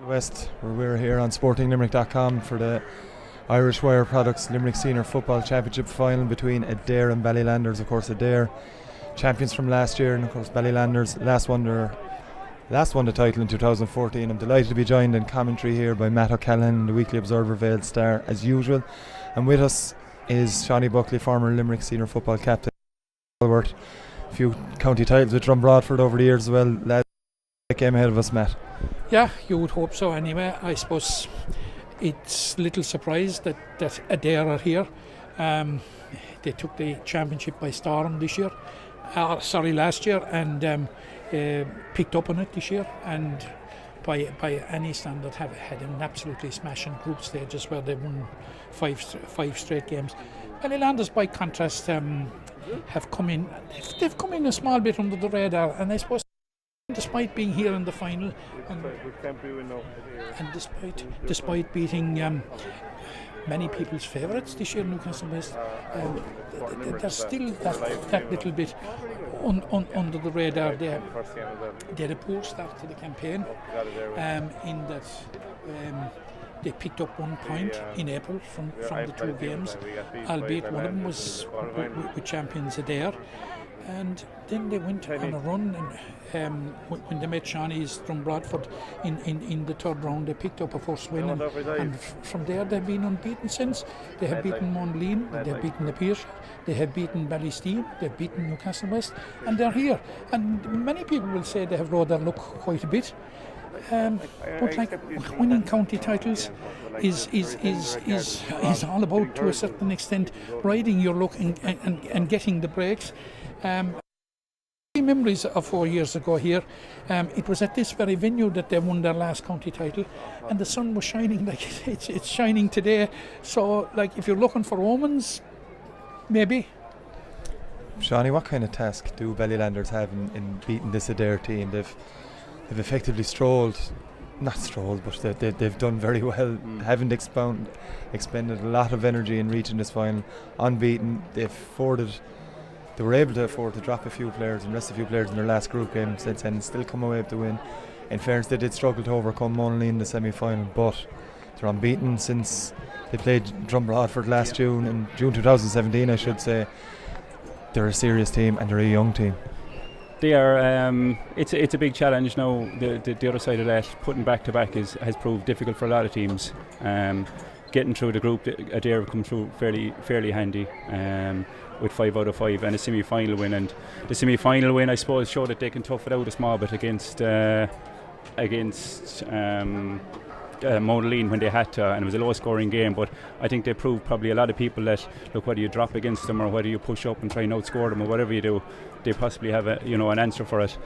West, where we're here on sportinglimerick.com for the Irish Wire Products Limerick Senior Football Championship final between Adare and Ballylanders. Of course, Adare champions from last year, and of course Ballylanders last won the title in 2014. I'm delighted to be joined in commentary here by Matt O'Callaghan, the Weekly Observer Vale Star, as usual. And with us is Shawnee Buckley, former Limerick Senior Football captain. A few county titles with Drumbradford over the years as well. Lad came ahead of us, Matt. Yeah, you would hope so anyway. I suppose it's little surprise that Adare are here. They took the championship by storm last year, and picked up on it this year, and by any standard had an absolutely smashing group stages where they won five straight games. Ballylanders, by contrast, have come in. They've come in a small bit under the radar, and I suppose, despite being here in the final, and despite beating many people's favourites this year, Newcastle West, there's still that little bit under the radar. They had a poor start to the campaign, in that they picked up 1 point in April from the two games, albeit one of them was with champions Adare. And then they went on a run, and when they met Shawnee's Drumbradford in the third round, they picked up a first win, and from there they've been unbeaten since. They have beaten Monleen, they've beaten the Pierce, they have beaten Ballysteel, they've beaten Newcastle West, and they're here. And many people will say they have rode their luck quite a bit. But like winning county titles is all about, to a certain extent, riding your luck and getting the breaks. Memories of 4 years ago here, it was at this very venue that they won their last county title, and the sun was shining like it's shining today. So, like, if you're looking for omens, maybe. Shawnee, what kind of task do Ballylanders have in beating this Adare team? They've effectively but they've done very well. Haven't expended a lot of energy in reaching this final unbeaten. They were able to afford to drop a few players and rest a few players in their last group game since then, and still come away with the win. In fairness, they did struggle to overcome Monleen in the semi-final, but they're unbeaten since they played Drumbradford last June, in June 2017 I should say. They're a serious team, and they're a young team. They are. It's a big challenge now. The other side of that, putting back to back, has proved difficult for a lot of teams. Getting through the group, Adare have come through fairly handy, with 5 out of 5 and a semi-final win. And the semi-final win, I suppose, showed that they can tough it out a small bit against Monleen when they had to, and it was a low-scoring game. But I think they proved probably a lot of people that, look, whether you drop against them or whether you push up and try and outscore them or whatever you do, they possibly have an answer for it.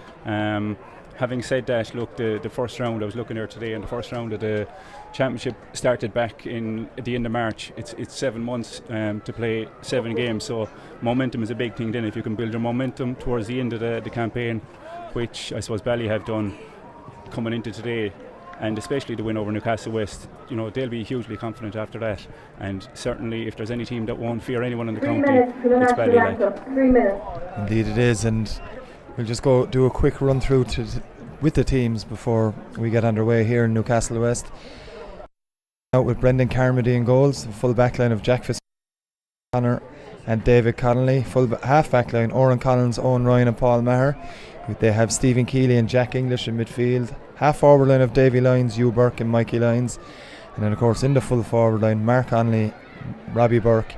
Having said that, look, the first round, I was looking there today, and the first round of the championship started back at the end of March. It's 7 months to play 7 games, so momentum is a big thing then. If you can build your momentum towards the end of the campaign, which I suppose Bally have done coming into today, and especially the win over Newcastle West, they'll be hugely confident after that. And certainly, if there's any team that won't fear anyone in the county, it's Bally. Indeed it is, and we'll just go do a quick run through with the teams before we get underway here in Newcastle West. Out with Brendan Carmody in goals, full back line of Jack Fitzconnor and David Connolly. Full half back line, Oran Collins, Owen Ryan and Paul Maher. They have Stephen Keeley and Jack English in midfield. Half forward line of Davy Lyons, Hugh Burke and Mikey Lyons. And then of course in the full forward line, Mark Onley, Robbie Burke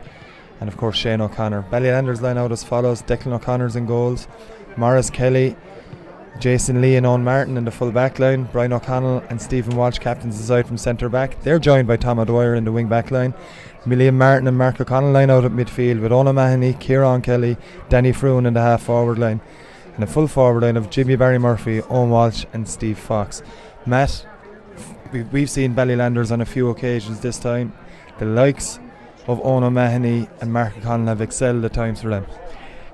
and of course Shane O'Connor. Ballylanders line out as follows: Declan O'Connor's in goals, Morris Kelly, Jason Lee and Owen Martin in the full back line, Brian O'Connell and Stephen Walsh captains the side from centre back. They're joined by Tom O'Dwyer in the wing back line. William Martin and Mark O'Connell line out at midfield with Ona Mahoney, Kieran Kelly, Danny Fruin in the half forward line, and a full forward line of Jimmy Barry Murphy, Owen Walsh and Steve Fox. Matt, we've seen Ballylanders on a few occasions this time. The likes of Ona Mahoney and Mark O'Connell have excelled at times for them.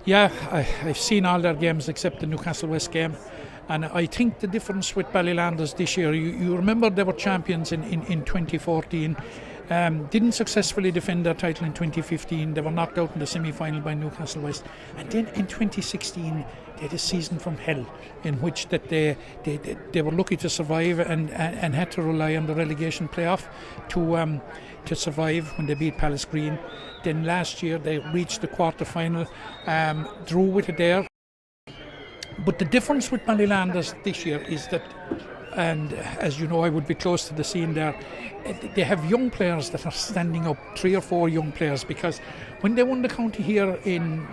Yeah, I've seen all their games except the Newcastle West game, and I think the difference with Ballylanders this year, you remember they were champions in 2014. Didn't successfully defend their title in 2015. They were knocked out in the semi-final by Newcastle West. And then in 2016, they had a season from hell in which that they were lucky to survive and had to rely on the relegation playoff to survive when they beat Palace Green. Then last year they reached the quarter-final, drew with Adare. But the difference with Ballylanders this year is that, and as you know, I would be close to the scene there, they have young players that are standing up, 3 or 4 young players, because when they won the county here in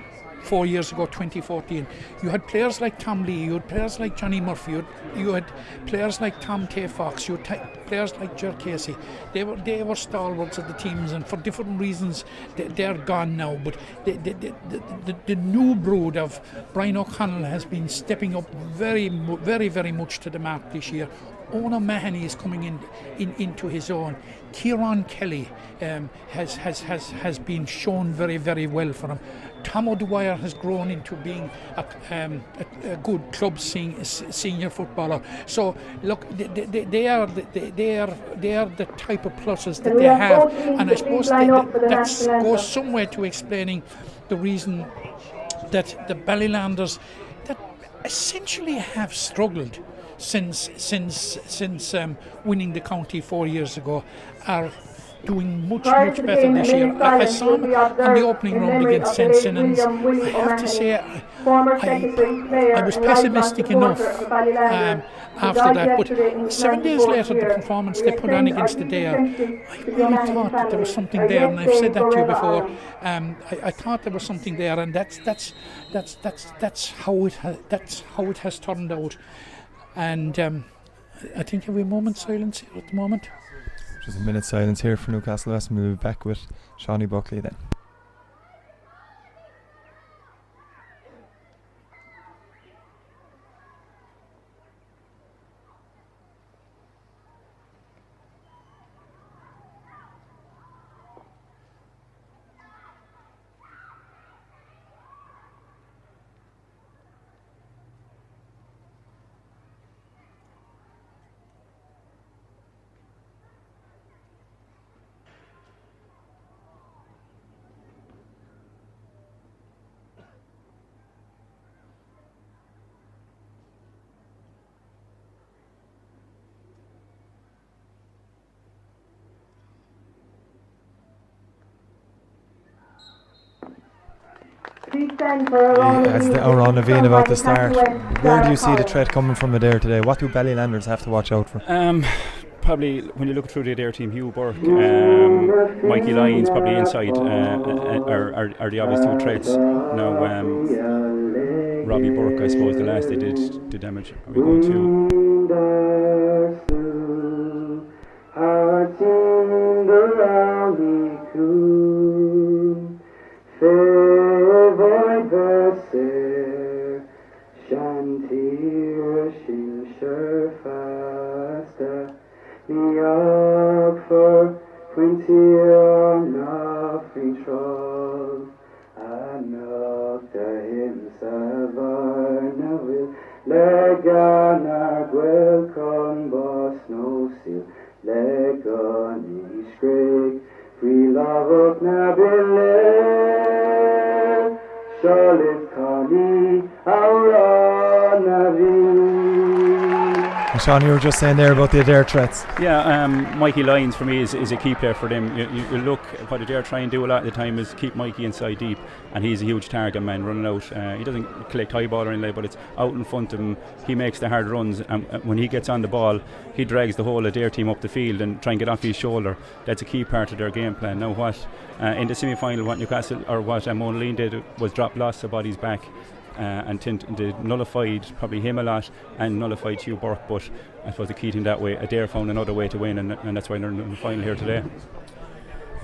4 years ago, 2014, you had players like Tom Lee, you had players like Johnny Murphy, you had players like Tom K. Fox, you had players like Ger Casey. They were stalwarts of the teams, and for different reasons they're gone now. But the new brood of Brian O'Connell has been stepping up very, very much to the mark this year. Owen O'Mahony is coming into his own. Kieran Kelly has been shown very, very well for him. Tom O'Dwyer has grown into being a good club senior footballer. So look, they are the type of pluses that they have, and I suppose that goes somewhere to explaining the reason that the Ballylanders that essentially have struggled since winning the county 4 years ago are doing much better this year. I saw them on the opening round against St. Sinnans. I have to say I was pessimistic enough after that, but 7 days later the performance they put on against Adare, I really thought that there was something there, and I've said that to you before. I thought there was something there, and that's how it has turned out. And I think every moment silence here at the moment. Just a minute's silence here for Newcastle West, and we'll be back with Shawnee Buckley then. As the Oran Naveen about to start, where do you see the threat coming from Adare today? What do Ballylanders have to watch out for? Probably when you look through the Adare team, Hugh Burke, Mikey Lyons probably inside are the obvious 2 threats. Now Robbie Burke, I suppose the last they did damage. Are we going to Shantir Shilshur Fasta Niak for Quintier Nothing Troll Anokta him Savarna will Leganar welcome boss no seal Legani Scrake Free love of Nabile Charlotte Connie, our Sean, you were just saying there about the Adare threats. Yeah, Mikey Lyons for me is a key player for them. You look, what Adare try and do a lot of the time is keep Mikey inside deep, and he's a huge target man running out. He doesn't collect high ball or anything, but it's out in front of him. He makes the hard runs, and when he gets on the ball, he drags the whole Adare team up the field and try and get off his shoulder. That's a key part of their game plan. Now what in the semi-final, what Newcastle or what Monaleen did was drop lots of bodies back. And they nullified probably him a lot and nullified Hugh Burke, but I suppose the key thing that way, Adare found another way to win, and that's why they're in the final here today.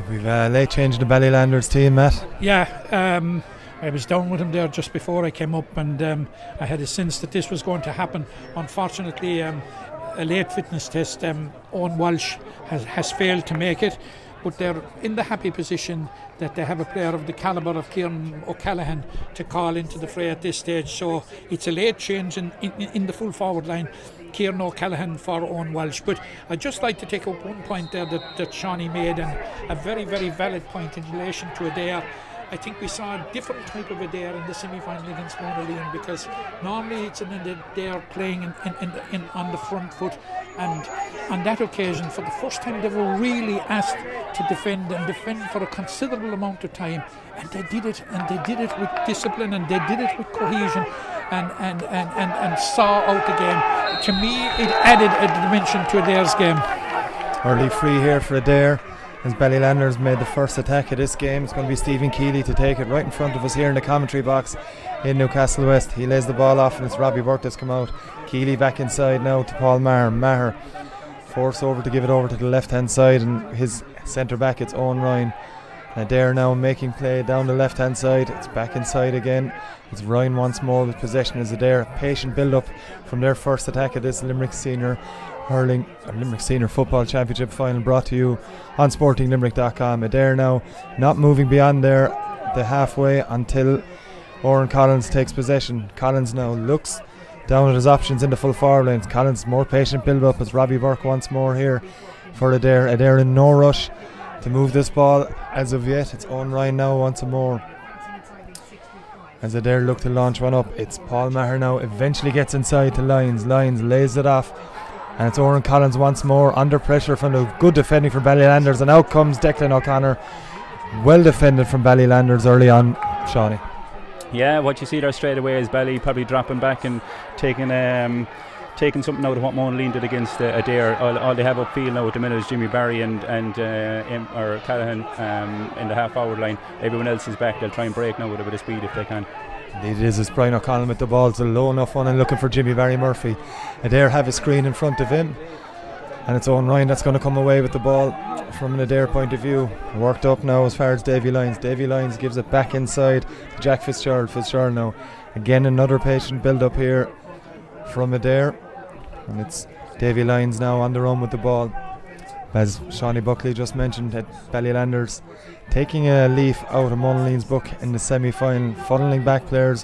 We've late changed the Ballylanders team, Matt. Yeah, I was down with him there just before I came up, and I had a sense that this was going to happen. Unfortunately, a late fitness test, Owen Walsh has failed to make it. but they're in the happy position that they have a player of the calibre of Kieran O'Callaghan to call into the fray at this stage. So it's a late change in the full forward line. Kieran O'Callaghan for Owen Walsh. But I'd just like to take up one point there that Shawnee made, and a very, very valid point in relation to Adare. I think we saw a different type of Adare in the semi-final against Monaleen, because normally it's an Adare playing in on the front foot, and on that occasion, for the first time, they were really asked to defend for a considerable amount of time, and they did it with discipline, and they did it with cohesion, and saw out the game. To me, it added a dimension to Adare's game. Early free here for Adare, as Ballylanders made the first attack of this game. It's going to be Stephen Keeley to take it right in front of us here in the commentary box in Newcastle West. He lays the ball off, and it's Robbie Burke that's come out. Keeley back inside now to Paul Maher. Maher forced over to give it over to the left hand side, and his centre back, it's Owen Ryan. Adare now making play down the left hand side. It's back inside again. It's Ryan once more with possession as Adare. Patient build up from their first attack of this Limerick Senior Football Championship final, brought to you on sportinglimerick.com. Adare now not moving beyond the halfway until Oren Collins takes possession. Collins now looks down at his options in the full forward lines. Collins more patient build up as Robbie Burke once more here for Adare. Adare in no rush to move this ball as of yet. It's Owen Ryan now once more as Adare look to launch one up. It's Paul Maher now, eventually gets inside to Lyons lays it off, and it's Oren Collins once more under pressure from the good defending from Ballylanders, and out comes Declan O'Connor. Well defended from Ballylanders early on, Shawnee. Yeah, what you see there straight away is Bally probably dropping back and taking something out of what Monaleen did against Adare. All they have upfield now at the minute is Jimmy Barry and or Callahan in the half forward line. Everyone else is back. They'll try and break now with a bit of speed if they can. Indeed it is. It's Brian O'Connell with the ball. It's a low enough one and looking for Jimmy Barry Murphy. Adare have a screen in front of him, and it's Owen Ryan that's going to come away with the ball from an Adare point of view. Worked up now as far as Davy Lyons. Davy Lyons gives it back inside to Jack Fitzgerald. Fitzgerald now again another patient build up here from Adare, and it's Davy Lyons now on the run with the ball. As Shawnee Buckley just mentioned, at Ballylanders taking a leaf out of Monaleen's book in the semi-final, funneling back players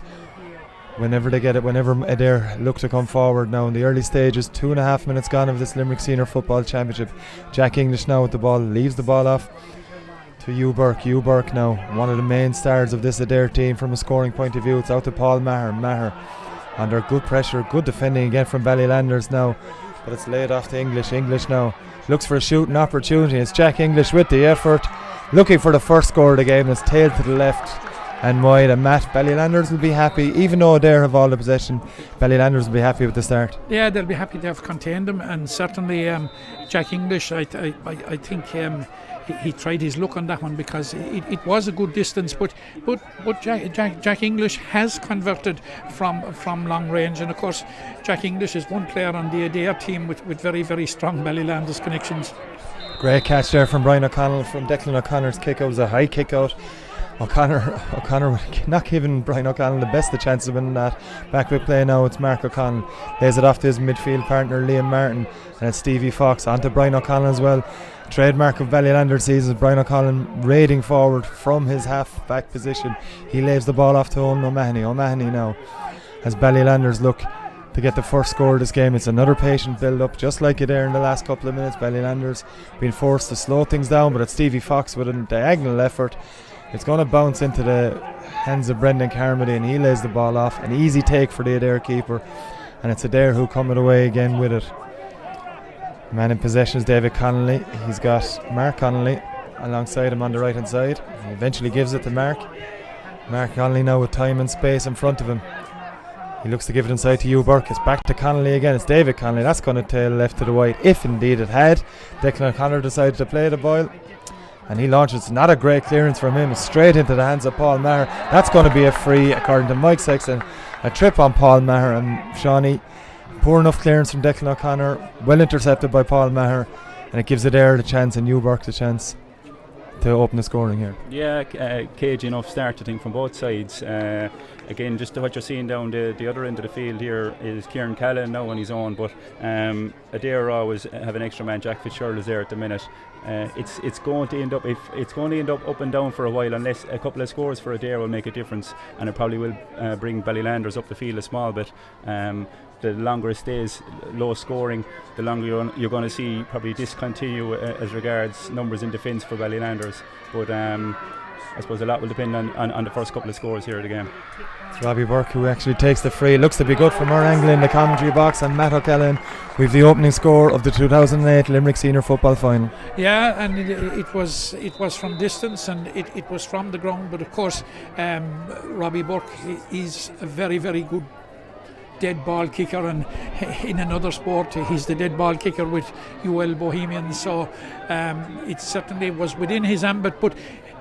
whenever they get it, whenever Adare look to come forward. Now in the early stages, 2.5 minutes gone of this Limerick Senior Football Championship. Jack English now with the ball, leaves the ball off to Hugh Burke. Hugh Burke now, one of the main stars of this Adare team from a scoring point of view. It's out to Paul Maher. Maher under good pressure, good defending again from Ballylanders now, but it's laid off to English. English now looks for a shooting opportunity. It's Jack English with the effort, looking for the first score of the game. It's tailed to the left and wide, and Matt, Ballylanders will be happy, even though Adare have all the possession. Ballylanders will be happy with the start. Yeah, they'll be happy to have contained them, and certainly Jack English, I think he tried his luck on that one, because it was a good distance, but Jack English has converted from long range, and of course Jack English is one player on the Adare team with very, very strong Ballylanders connections. Great catch there from Brian O'Connell from Declan O'Connor's kick out. It was a high kick out. O'Connor not giving Brian O'Connell the best of chances of winning that. Back with play now, it's Mark O'Connell, lays it off to his midfield partner Liam Martin, and it's Stevie Fox onto Brian O'Connell as well. Trademark of Ballylanders season, Brian O'Connell raiding forward from his half back position. He lays the ball off to Owen O'Mahony. O'Mahony now, as Ballylanders look to get the first score of this game. It's another patient build up, just like it there in the last couple of minutes. Ballylanders being forced to slow things down, but it's Stevie Fox with a diagonal effort. It's going to bounce into the hands of Brendan Carmody, and he lays the ball off. An easy take for the Adare keeper, and it's Adare who come away again with it. Man in possession is David Connolly. He's got Mark Connolly alongside him on the right hand side. He eventually gives it to Mark. Mark Connolly now with time and space in front of him. He looks to give it inside to Hugh Burke. It's back to Connolly again. It's David Connolly. That's going to tail left to the right, if indeed it had. Declan O'Connor decided to play the ball, and he launches. Not a great clearance from him. It's straight into the hands of Paul Maher. That's going to be a free, according to Mike Sexton. A trip on Paul Maher, and Shawnee. Poor enough clearance from Declan O'Connor. Well intercepted by Paul Maher, and it gives Adare the chance and Hugh Burke the chance to open the scoring here. Yeah, cagey enough start, I think, from both sides. Again, just what you're seeing down the other end of the field here is Kieran Callan now on his own, but Adare always have an extra man. Jack Fitzgerald is there at the minute. It's going to end up up and down for a while, unless a couple of scores for Adare will make a difference, and it probably will bring Ballylanders up the field a small bit. The longer it stays low scoring, the longer you're going to see probably discontinue as regards numbers in defence for Ballylanders. But I suppose a lot will depend on the first couple of scores here of the game. It's Robbie Burke who actually takes the free. Looks to be good from our angle in the commentary box, and Matt O'Callaghan with the opening score of the 2008 Limerick Senior Football Final. Yeah, and it was from distance, and it was from the ground, but of course Robbie Burke is a very, very good dead ball kicker, and in another sport he's the dead ball kicker with UL Bohemians, so it certainly was within his ambit. But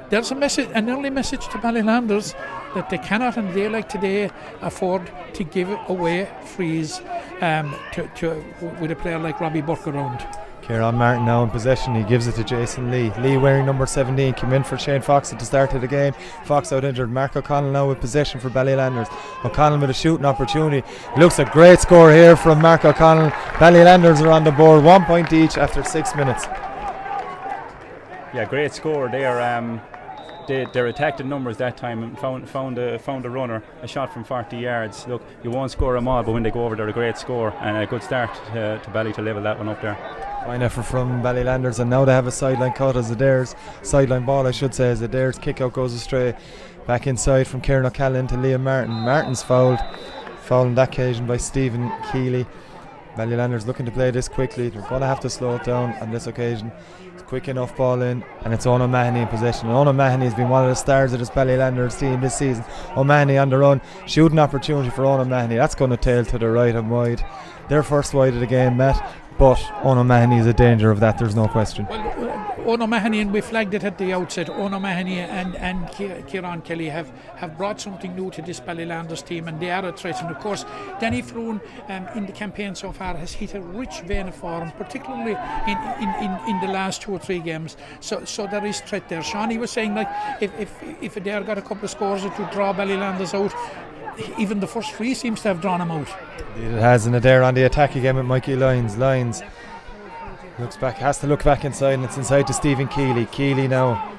there's an early message to Ballylanders that they cannot, in a day like today, afford to give away frees with a player like Robbie Burke around. Kieran Martin now in possession. He gives it to Jason Lee. Lee wearing number 17 came in for Shane Fox at the start of the game. Fox out injured. Mark O'Connell now with possession for Ballylanders. O'Connell with a shooting opportunity. Looks a great score here from Mark O'Connell. Ballylanders are on the board, 1 point each after 6 minutes. Yeah, great score there. They attacked in numbers that time and found a runner, a shot from 40 yards. Look, you won't score them all, but when they go over, they're a great score, and a good start to Bally to level that one up there. Fine effort from Ballylanders, and now they have a sideline cut as Adare's sideline ball, I should say, as Adare's kick out goes astray. Back inside from Kieran O'Callaghan to Liam Martin. Martin's fouled on that occasion by Stephen Keeley. Ballylanders looking to play this quickly. They're going to have to slow it down on this occasion. It's quick enough ball in, and it's Owen O'Mahony in possession. Owen O'Mahony has been one of the stars of this Ballylanders team this season. O'Mahony on the run, shooting opportunity for Owen O'Mahony. That's going to tail to the right and wide. Their first wide of the game, Matt, but Owen O'Mahony is a danger of that, there's no question. Well, Owen O'Mahony, and we flagged it at the outset, Owen O'Mahony and Kieran Kelly have brought something new to this Ballylanders team, and they are a threat. And of course, Danny Froon in the campaign so far has hit a rich vein of form, particularly in the last 2 or 3 games. So there is threat there. Shawnee was saying, like, if Adare got a couple of scores to draw Ballylanders out, even the first 3 seems to have drawn him out. It has, and Adare on the attack again with Mikey Lyons. Looks back, has to look back inside, and it's inside to Stephen Keeley. Keeley now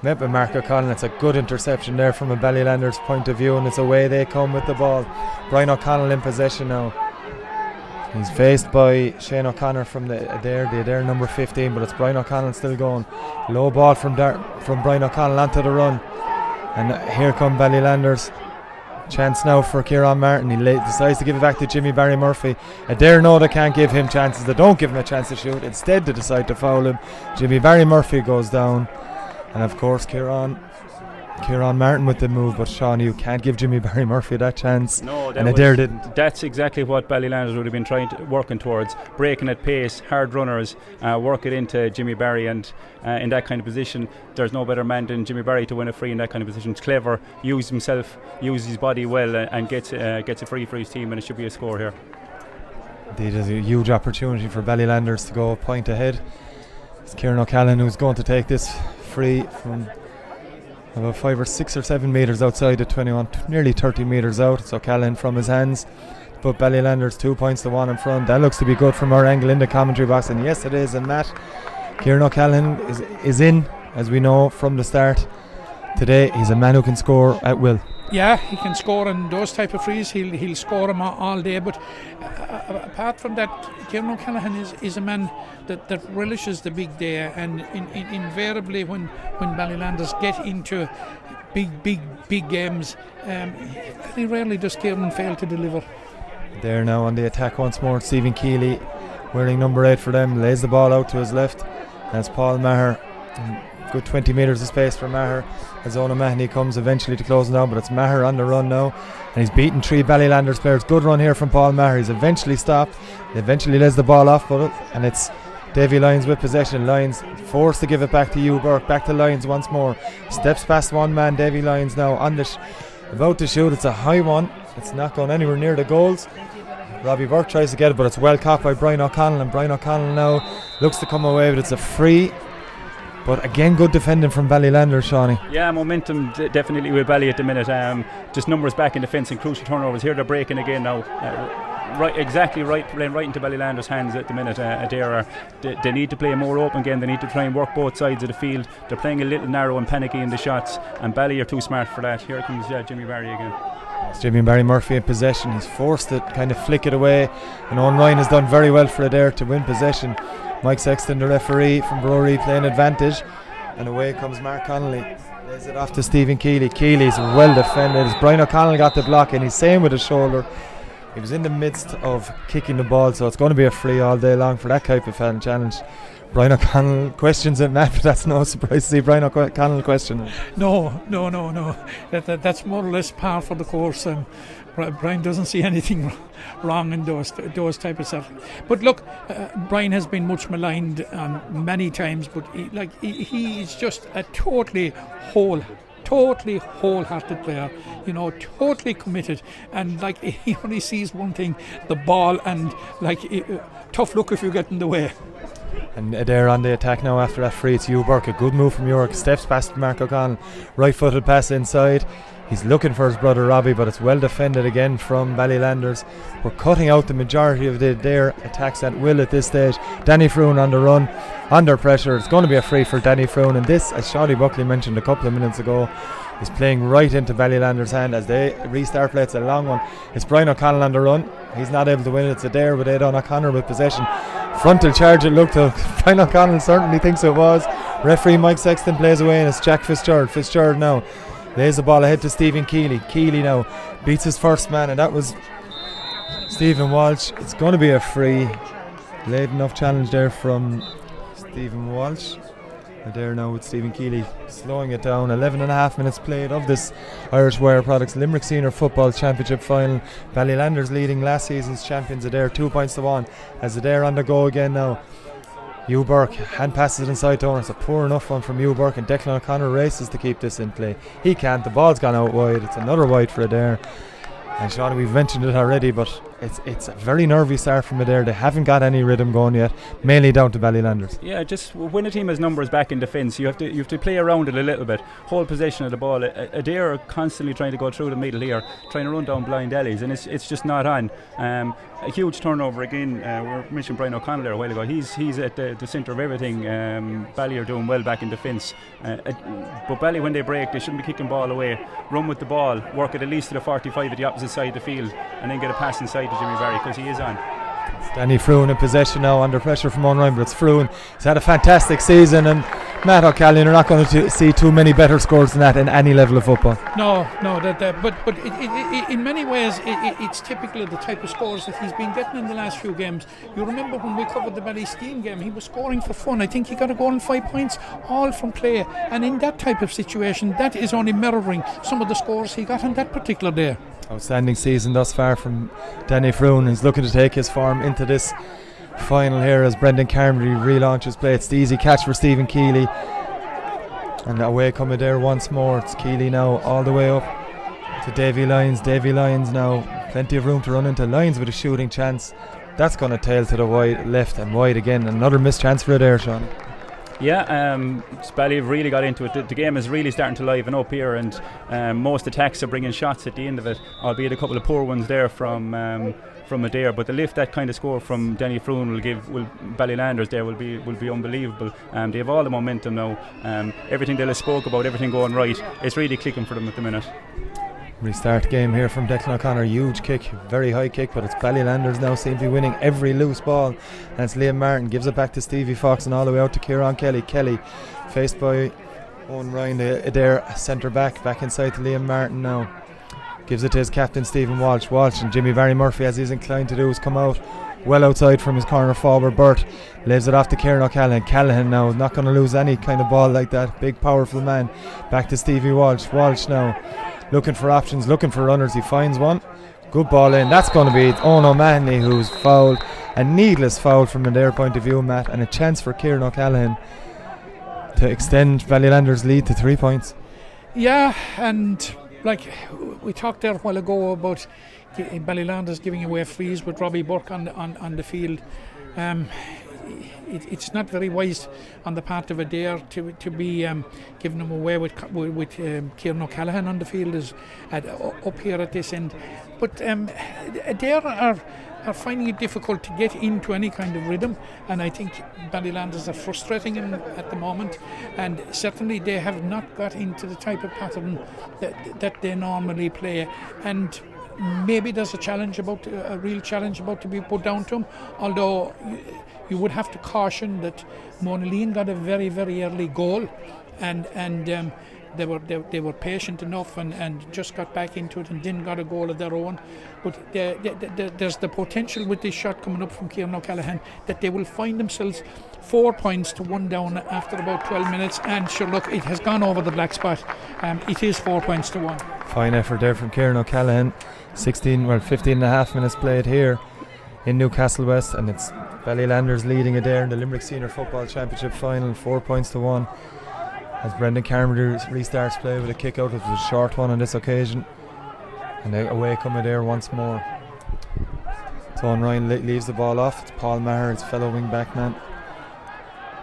met with Mark O'Connell. It's a good interception there from a Ballylanders point of view, and it's away they come with the ball. Brian O'Connell in possession now. He's faced by Shane O'Connor from the Adare number 15, but it's Brian O'Connell still going. Low ball from Brian O'Connell onto the run, and here come Ballylanders. Chance now for Kieran Martin. He decides to give it back to Jimmy Barry Murphy. Adare know they can't give him chances. They don't give him a chance to shoot. Instead they decide to foul him. Jimmy Barry Murphy goes down, and of course Kieran Martin with the move, but Sean, you can't give Jimmy Barry Murphy that chance. No, and Adare didn't. That's exactly what Ballylanders would have been working towards, breaking at pace, hard runners, work it into Jimmy Barry, and in that kind of position there's no better man than Jimmy Barry to win a free in that kind of position. It's clever, uses his body well, and gets a free for his team, and it should be a score here. Indeed, it's a huge opportunity for Ballylanders to go a point ahead. It's Kieran O'Callaghan who's going to take this free from about 5 or 6 or 7 metres outside the 21, nearly 30 metres out. It's O'Callaghan from his hands. But Ballylanders 2 points to 1 in front. That looks to be good from our angle in the commentary box, and yes it is. And Matt, Kieran O'Callaghan is in, as we know from the start today. He's a man who can score at will. Yeah, he can score, and those type of frees he'll score them all day. But apart from that, Kieran O'Callaghan is a man that relishes the big day, and invariably when Ballylanders get into big games, very rarely does Kieran fail to deliver. There now on the attack once more, Stephen Keeley wearing number 8 for them, lays the ball out to his left. As Paul Maher, good 20 metres of space for Maher, as Owen O'Mahony comes eventually to close it down, but it's Maher on the run now, and he's beaten 3 Ballylanders players. Good run here from Paul Maher. He's eventually stopped, eventually lays the ball off, and it's Davy Lyons with possession. Lyons forced to give it back to Hugh Burke. Back to Lyons once more. Steps past one man. Davy Lyons now on about to shoot. It's a high one. It's not going anywhere near the goals. Robbie Burke tries to get it, but it's well caught by Brian O'Connell, and Brian O'Connell now looks to come away, but it's a free But again, good defending from Ballylanders, Shawnee. Yeah, momentum definitely with Bally at the minute. Just numbers back in defence and crucial turnovers. Here they're breaking again now. Playing right into Ballylanders' hands at the minute. Adare they need to play a more open game. They need to try and work both sides of the field. They're playing a little narrow and panicky in the shots, and Bally are too smart for that. Here comes Jimmy Barry again. It's Jimmy Barry Murphy in possession. He's forced it, kind of flick it away, and Owen Ryan has done very well for Adare to win possession. Mike Sexton, the referee from Brewery, playing advantage, and away comes Mark Connolly. Lays it off to Stephen Keeley. Keeley's well defended. As Brian O'Connell got the block, and he's saying with his shoulder. He was in the midst of kicking the ball, so it's going to be a free all day long for that type of challenge. Brian O'Connell questions it, Matt, but that's no surprise to see Brian O'Connell question it. No. That's more or less par for the course. Brian doesn't see anything wrong in those type of stuff. But look, Brian has been much maligned many times, but he is just a totally wholehearted player, totally committed, and he only sees one thing, the ball, and tough luck if you get in the way. And Adare on the attack now after that free. It's Hugh Burke, a good move from York, steps past Mark O'Connell, right footed pass inside. He's looking for his brother Robbie, but it's well defended again from Ballylanders. We're cutting out the majority of their attacks at will at this stage. Danny Froon on the run, under pressure. It's going to be a free for Danny Froon, and this, as Shawty Buckley mentioned a couple of minutes ago, is playing right into Ballylanders' hand as they restart play. It's a long one. It's Brian O'Connell on the run. He's not able to win it. It's Adare with Aidan O'Connor with possession. Frontal charge it looked to. Brian O'Connell certainly thinks it was. Referee Mike Sexton plays away, and it's Jack Fitzgerald. Fitzgerald now lays the ball ahead to Stephen Keeley. Keeley now beats his first man, and that was Stephen Walsh. It's going to be a free. Late enough challenge there from Stephen Walsh. There now with Stephen Keeley slowing it down. 11 and a half minutes played of this Irish Wire Products Limerick Senior Football Championship final. Ballylanders leading last season's champions Adare 2-1 as Adare on the go again now. Hugh Burke hand passes it inside to Owen. It's a poor enough one from Hugh Burke, and Declan O'Connor races to keep this in play. He can't. The ball's gone out wide. It's another wide for Adare. And Sean, we've mentioned it already, but it's a very nervy start from Adare. They haven't got any rhythm going yet, mainly down to Ballylanders. Yeah, just when a team has numbers back in defence, you have to play around it a little bit, hold possession of the ball. Adare are constantly trying to go through the middle here, trying to run down blind alleys, and it's just not on. A huge turnover again. We mentioned Brian O'Connell there a while ago. He's at the centre of everything. Bally are doing well back in defence, but Bally, when they break, they shouldn't be kicking ball away. Run with the ball, work it at least to the 45 at the opposite side of the field, and then get a pass inside to Jimmy Barry, because he is on. Danny Froon in possession now, under pressure from Owen Ryan, but it's Froon. He's had a fantastic season, and Matt O'Callaghan are not going to see too many better scores than that in any level of football. No, but in many ways it's typical of the type of scores that he's been getting in the last few games. You remember when we covered the Ballystein game, he was scoring for fun. I think he got a goal and 5 points, all from play, and in that type of situation, that is only mirroring some of the scores he got on that particular day. Outstanding season thus far from Danny Froon. He's looking to take his form into this final here as Brendan Carmody relaunches play. It's the easy catch for Stephen Keeley, and away coming there once more. It's Keeley now all the way up to Davy Lyons. Davy Lyons now, plenty of room to run into. Lyons with a shooting chance. That's going to tail to the wide left and wide again. Another missed chance for it there, Sean. Yeah, Bally have really got into it. The game is really starting to liven up here, and most attacks are bringing shots at the end of it, albeit a couple of poor ones there from Adare. But the lift that kind of score from Danny Froon will Ballylanders there will be unbelievable. They have all the momentum now. Everything they spoke about, everything going right, it's really clicking for them at the minute. Restart game here from Declan O'Connor. Huge kick, very high kick, but it's Ballylanders now seem to be winning every loose ball, and it's Liam Martin gives it back to Stevie Fox and all the way out to Kieran Kelly. Kelly faced by Owen Ryan, Adare centre back inside to Liam Martin now. Gives it to his captain Stephen Walsh. Walsh and Jimmy Barry Murphy, as he's inclined to do, has come out well outside from his corner forward. Burt leaves it off to Kieran O'Callaghan. Callaghan now not going to lose any kind of ball like that. Big powerful man. Back to Stevie Walsh. Walsh now looking for options, looking for runners. He finds one. Good ball in. That's going to be Owen O'Mahony who's fouled. A needless foul from their point of view, Matt, and a chance for Kieran O'Callaghan to extend Ballylanders' lead to 3 points. Yeah, and like we talked there a while ago about Ballylanders giving away frees with Robbie Burke on the field. it's not very wise on the part of Adare to be giving them away with Kieran O'Callaghan on the field up here at this end. But Adare are finding it difficult to get into any kind of rhythm, and I think Ballylanders are frustrating him at the moment, and certainly they have not got into the type of pattern that they normally play, and maybe there's a real challenge about to be put down to him, although you would have to caution that Monaleen got a very, very early goal, and they were patient enough and just got back into it and didn't got a goal of their own. But there's the potential with this shot coming up from Kieran O'Callaghan that they will find themselves 4 points to 1 down after about 12 minutes. And sure, look, it has gone over the black spot. It is 4 points to 1. Fine effort there from Kieran O'Callaghan. 15 and a half minutes played here in Newcastle West, and it's Ballylanders leading Adare in the Limerick Senior Football Championship final, 4 points to 1. As Brendan Carmody restarts play with a kick out, it was a short one on this occasion, and away come Adare once more. Tone Ryan leaves the ball off. It's Paul Maher, his fellow wing back man,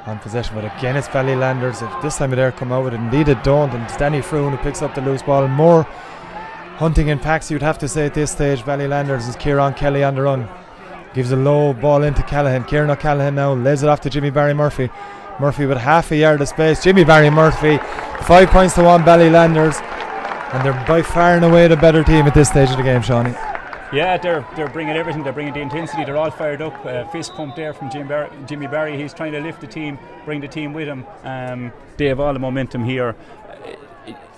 on possession, but again it's Ballylanders. If this time Adare come out with it, indeed it don't, and it's Danny Froon who picks up the loose ball. More hunting in packs, you'd have to say at this stage. Ballylanders is Kieran Kelly on the run, gives a low ball into Callahan. Kieran O'Callaghan now lays it off to Jimmy Barry Murphy with half a yard of space. Jimmy Barry Murphy, 5 points to 1 Ballylanders, and they're by far and away the better team at this stage of the game, Shawnee. Yeah, they're bringing everything. They're bringing the intensity. They're all fired up. Fist pump there from Jimmy Barry. He's trying to lift the team, bring the team with him. They have all the momentum here.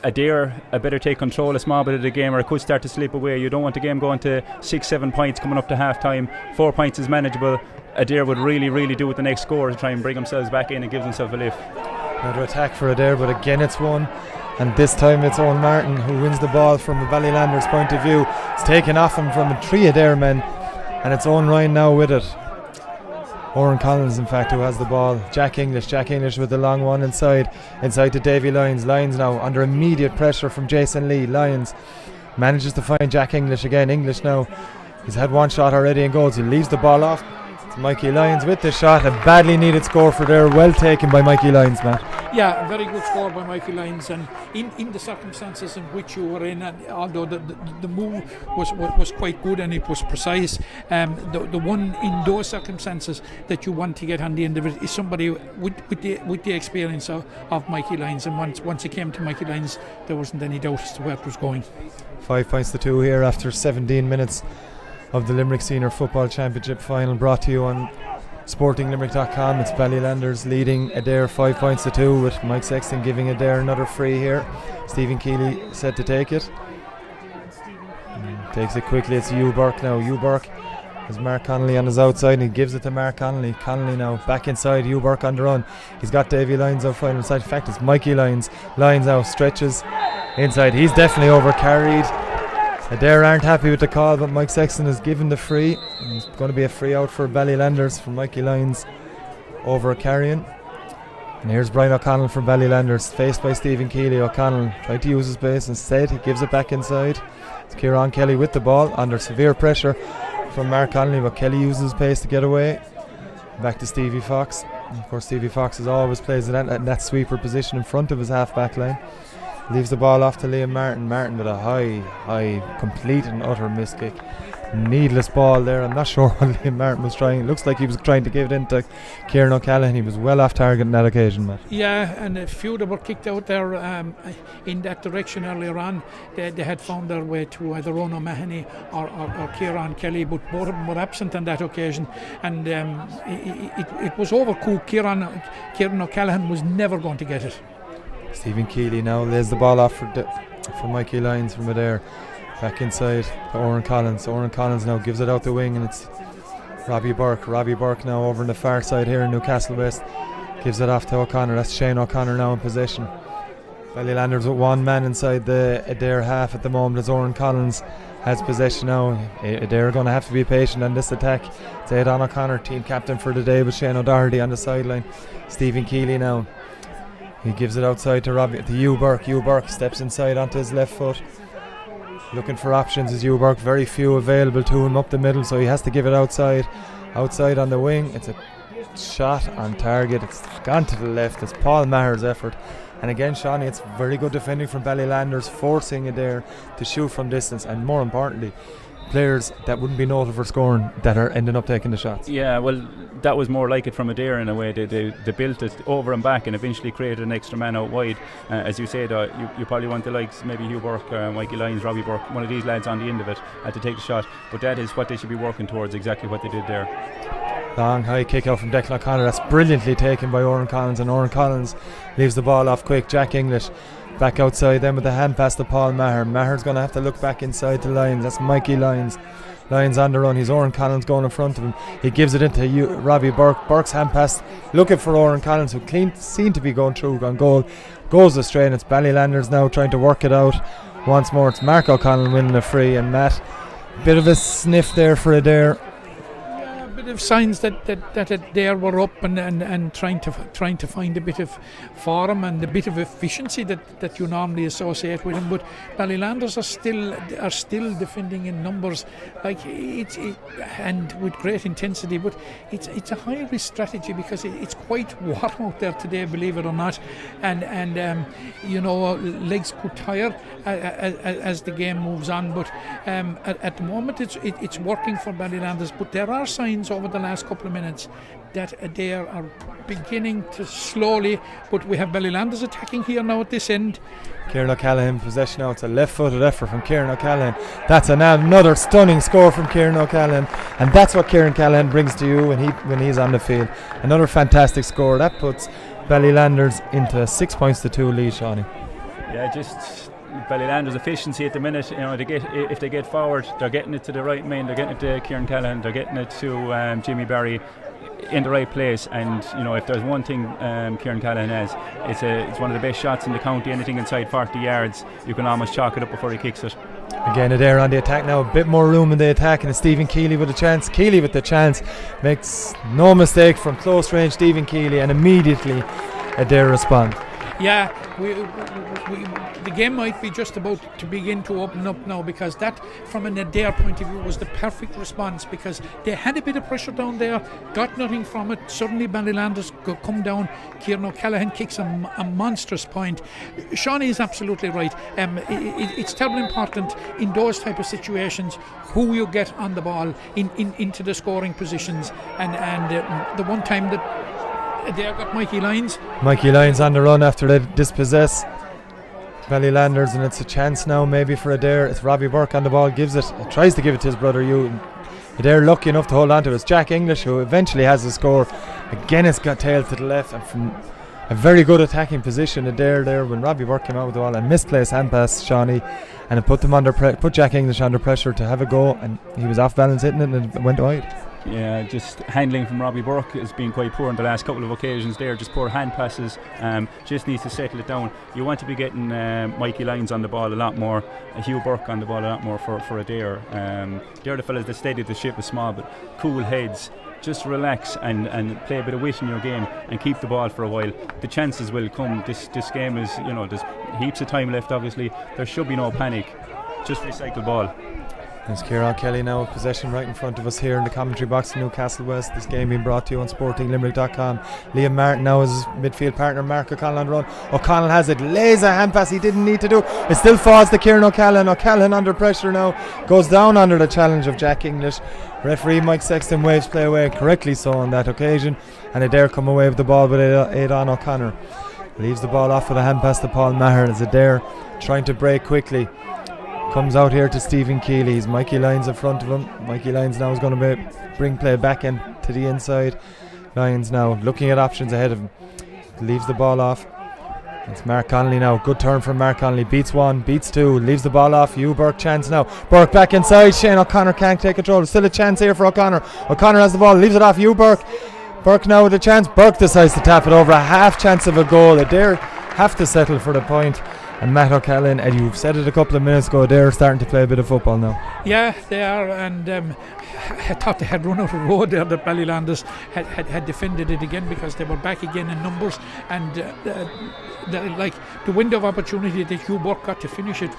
Adare better take control a small bit of the game, or it could start to slip away. You don't want the game going to 6-7 points coming up to half time. 4 points is manageable. Adare would really do with the next score to try and bring themselves back in and give themselves a lift. Another attack for Adare, but again it's one, and this time it's Owen Martin who wins the ball from a Ballylanders point of view. It's taken off him from 3 Adare men, and it's Owen Ryan now with it. Oren Collins, in fact, who has the ball. Jack English with the long one inside to Davy Lyons. Lyons now under immediate pressure from Jason Lee. Lyons manages to find Jack English again. English now, he's had one shot already in goals. He leaves the ball off. It's Mikey Lyons with the shot. A badly needed score for there. Well taken by Mikey Lyons, Matt. Yeah, a very good score by Mikey Lyons, and in the circumstances in which you were in, and although the move was quite good and it was precise, the one in those circumstances that you want to get on the end of it is somebody with the experience of Mikey Lyons, and once it came to Mikey Lyons, there wasn't any doubt as to where it was going. 5 points to 2 here after 17 minutes of the Limerick Senior Football Championship final, brought to you on SportingLimerick.com. It's Ballylanders leading Adare 5 points to 2, with Mike Sexton giving Adare another free here. Stephen Keeley set to take it. Takes it quickly. It's Hugh Burke now. Hugh Burke has Mark Connolly on his outside, and he gives it to Mark Connolly. Connolly now back inside. Hugh Burke on the run. He's got Davy Lyons out front inside. In fact, it's Mikey Lyons. Lyons now stretches inside. He's definitely overcarried. Adare aren't happy with the call, but Mike Sexton has given the free. It's going to be a free out for Ballylanders for Mikey Lyons over carrying. And here's Brian O'Connell from Ballylanders, faced by Stephen Keeley. O'Connell tried to use his pace, instead he gives it back inside. It's Kieran Kelly with the ball under severe pressure from Mark Connolly, but Kelly uses his pace to get away. Back to Stevie Fox. And of course, Stevie Fox as always plays in that sweeper position in front of his half-back line. Leaves the ball off to Liam Martin. Martin with a high, complete and utter miss kick. Needless ball there. I'm not sure what Liam Martin was trying. It looks like he was trying to give it into Kieran O'Callaghan. He was well off target on that occasion, Matt. Yeah, and a few that were kicked out there in that direction earlier on. They had found their way to either Ron O'Mahony or Kieran Kelly, but both of them were absent on that occasion. And it was overcooked. Kieran O'Callaghan was never going to get it. Stephen Keeley now lays the ball off for Mikey Lyons from Adare. Back inside to Oren Collins. Oren Collins now gives it out the wing, and it's Robbie Burke. Robbie Burke now over on the far side here in Newcastle West. Gives it off to O'Connor. That's Shane O'Connor now in possession. Ballylanders with one man inside the Adare half at the moment as Oren Collins has possession now. Adare are going to have to be patient on this attack. It's Aidan O'Connor, team captain for the day, with Shane O'Doherty on the sideline. Stephen Keeley now. He gives it outside to Hugh Burke. Hugh Burke steps inside onto his left foot. Looking for options is Hugh Burke. Very few available to him up the middle, so he has to give it outside on the wing. It's a shot on target. It's gone to the left. It's Paul Maher's effort. And again, Shawnee, it's very good defending from Ballylanders, forcing Adare to shoot from distance, and more importantly, players that wouldn't be noted for scoring that are ending up taking the shots. Yeah, well, that was more like it from Adare in a way. They built it over and back and eventually created an extra man out wide. As you said, you probably want the likes, maybe Hugh Burke, Mikey Lyons, Robbie Burke, one of these lads on the end of it to take the shot. But that is what they should be working towards, exactly what they did there. Long high kick out from Declan O'Connor. That's brilliantly taken by Oran Collins, and Oran Collins leaves the ball off quick. Jack English back outside then with the hand pass to Paul Maher. Maher's going to have to look back inside the lines. That's Mikey Lyons. Lyons on the run. He's Oran Collins going in front of him. He gives it into Robbie Burke. Burke's hand pass looking for Oran Collins, who seemed to be going through on goal. Goes astray, and it's Ballylanders now trying to work it out once more. It's Mark O'Connell winning a free, and Matt, bit of a sniff there for Adare. Of signs that Adare were up and trying to find a bit of form and a bit of efficiency that you normally associate with them, but Ballylanders are still defending in numbers and with great intensity, but it's a high risk strategy because it's quite warm out there today, believe it or not, and legs could tire as the game moves on, but at the moment it's working for Ballylanders, but there are signs over the last couple of minutes that Adare are beginning to slowly, but we have Ballylanders attacking here now at this end. Kieran O'Callaghan possession now. It's a left-footed effort from Kieran O'Callaghan. That's another stunning score from Kieran O'Callaghan, and that's what Kieran O'Callaghan brings to you when he's on the field. Another fantastic score that puts Ballylanders into a 6 points to 2 lead, Shawnee. Yeah, just Ballylanders' efficiency at the minute. If they get forward, they're getting it to the right man. They're getting it to Kieran Callahan. They're getting it to Jimmy Barry in the right place. And if there's one thing Kieran Callahan has, it's one of the best shots in the county. Anything inside 40 yards, you can almost chalk it up before he kicks it. Again, Adare on the attack now. A bit more room in the attack, and it's Stephen Keeley with a chance. Keeley with the chance makes no mistake from close range. Stephen Keeley, and immediately Adare respond. Yeah, the game might be just about to begin to open up now, because that, from an Adare point of view, was the perfect response, because they had a bit of pressure down there, got nothing from it. Suddenly Ballylanders come down. Kieran O'Callaghan kicks a monstrous point. Shawnee is absolutely right. It's terribly important in those type of situations who you get on the ball into the scoring positions, and the one time that Adare got Mikey Lyons. Mikey Lyons on the run after they dispossess Ballylanders, and it's a chance now maybe for Adare. It's Robbie Burke on the ball, tries to give it to his brother Hugh. Adare lucky enough to hold on to it. It's Jack English who eventually has the score. Again, it's got tailed to the left, and from a very good attacking position Adare there when Robbie Burke came out with the ball and misplaced hand pass Shawnee, and it put Jack English under pressure to have a go, and he was off balance hitting it and it went wide. Yeah, just handling from Robbie Burke has been quite poor on the last couple of occasions there. Just poor hand passes. Just needs to settle it down. You want to be getting Mikey Lyons on the ball a lot more, Hugh Burke on the ball a lot more for Adare. They're the fellas that steady the ship is small, but cool heads. Just relax and play a bit of wit in your game and keep the ball for a while. The chances will come. This game is, there's heaps of time left. Obviously, there should be no panic. Just recycle ball. There's Ciarán Kelly now with possession right in front of us here in the commentary box in Newcastle West. This game being brought to you on sportinglimerick.com. Liam Martin now is his midfield partner, Mark O'Connell on the run. O'Connell has it, lays a hand pass he didn't need to do. It still falls to Kieran O'Callaghan. O'Callaghan under pressure now, goes down under the challenge of Jack English. Referee Mike Sexton waves play away, correctly so on that occasion, and Adare come away with the ball with Aidan O'Connor. Leaves the ball off with a hand pass to Paul Maher as Adare trying to break quickly. Comes out here to Stephen Keeley. He's Mikey Lyons in front of him. Mikey Lyons now is going to bring play back in to the inside. Lyons now looking at options ahead of him. Leaves the ball off. It's Mark Connolly now. Good turn from Mark Connolly. Beats one, beats two. Leaves the ball off. Hugh Burke chance now. Burke back inside. Shane O'Connor can't take control. There's still a chance here for O'Connor. O'Connor has the ball. Leaves it off Hugh Burke. Burke now with a chance. Burke decides to tap it over. A half chance of a goal. Adare have to settle for the point. and Matt O'Callaghan, and you've said it a couple of minutes ago, they're starting to play a bit of football now. Yeah, they are, and I thought they had run out of road there. The Ballylanders had defended it again because they were back again in numbers, and the window of opportunity that Hugh Burke got to finish it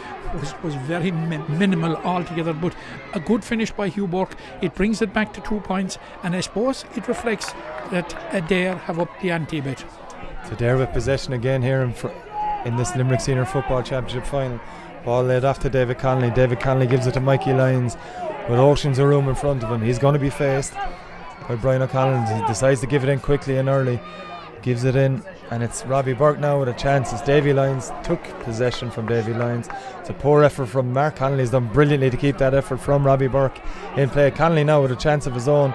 was very minimal altogether. But a good finish by Hugh Burke. It brings it back to 2 points, and I suppose it reflects that Adare have upped the ante a bit. So Adare with possession again here in this Limerick Senior Football Championship final. Ball laid off to David Connolly. David Connolly gives it to Mikey Lyons with oceans of room in front of him. He's going to be faced by Brian O'Connell. He decides to give it in quickly and early. Gives it in, and it's Robbie Burke now with a chance as Davy Lyons took possession from Davy Lyons. It's a poor effort from Mark Connolly. He's done brilliantly to keep that effort from Robbie Burke in play. Connolly now with a chance of his own.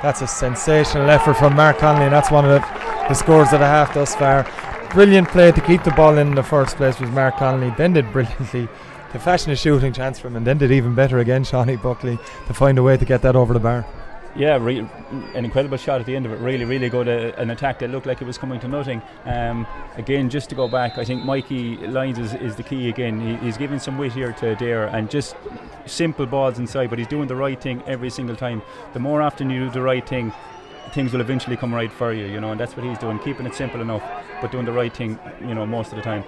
That's a sensational effort from Mark Connolly, and that's one of the scores of the half thus far. Brilliant play to keep the ball in the first place was Mark Connolly. Then did brilliantly to fashion a shooting chance for him, and then did even better again Shawnee Buckley to find a way to get that over the bar. Yeah, an incredible shot at the end of it. Really, really good. An attack that looked like it was coming to nothing. Again, just to go back, I think Mikey Lyons is the key again. He's giving some weight here to Adare, and just simple balls inside, but he's doing the right thing every single time. The more often you do the right thing, things will eventually come right for you, and that's what he's doing, keeping it simple enough, but doing the right thing, most of the time.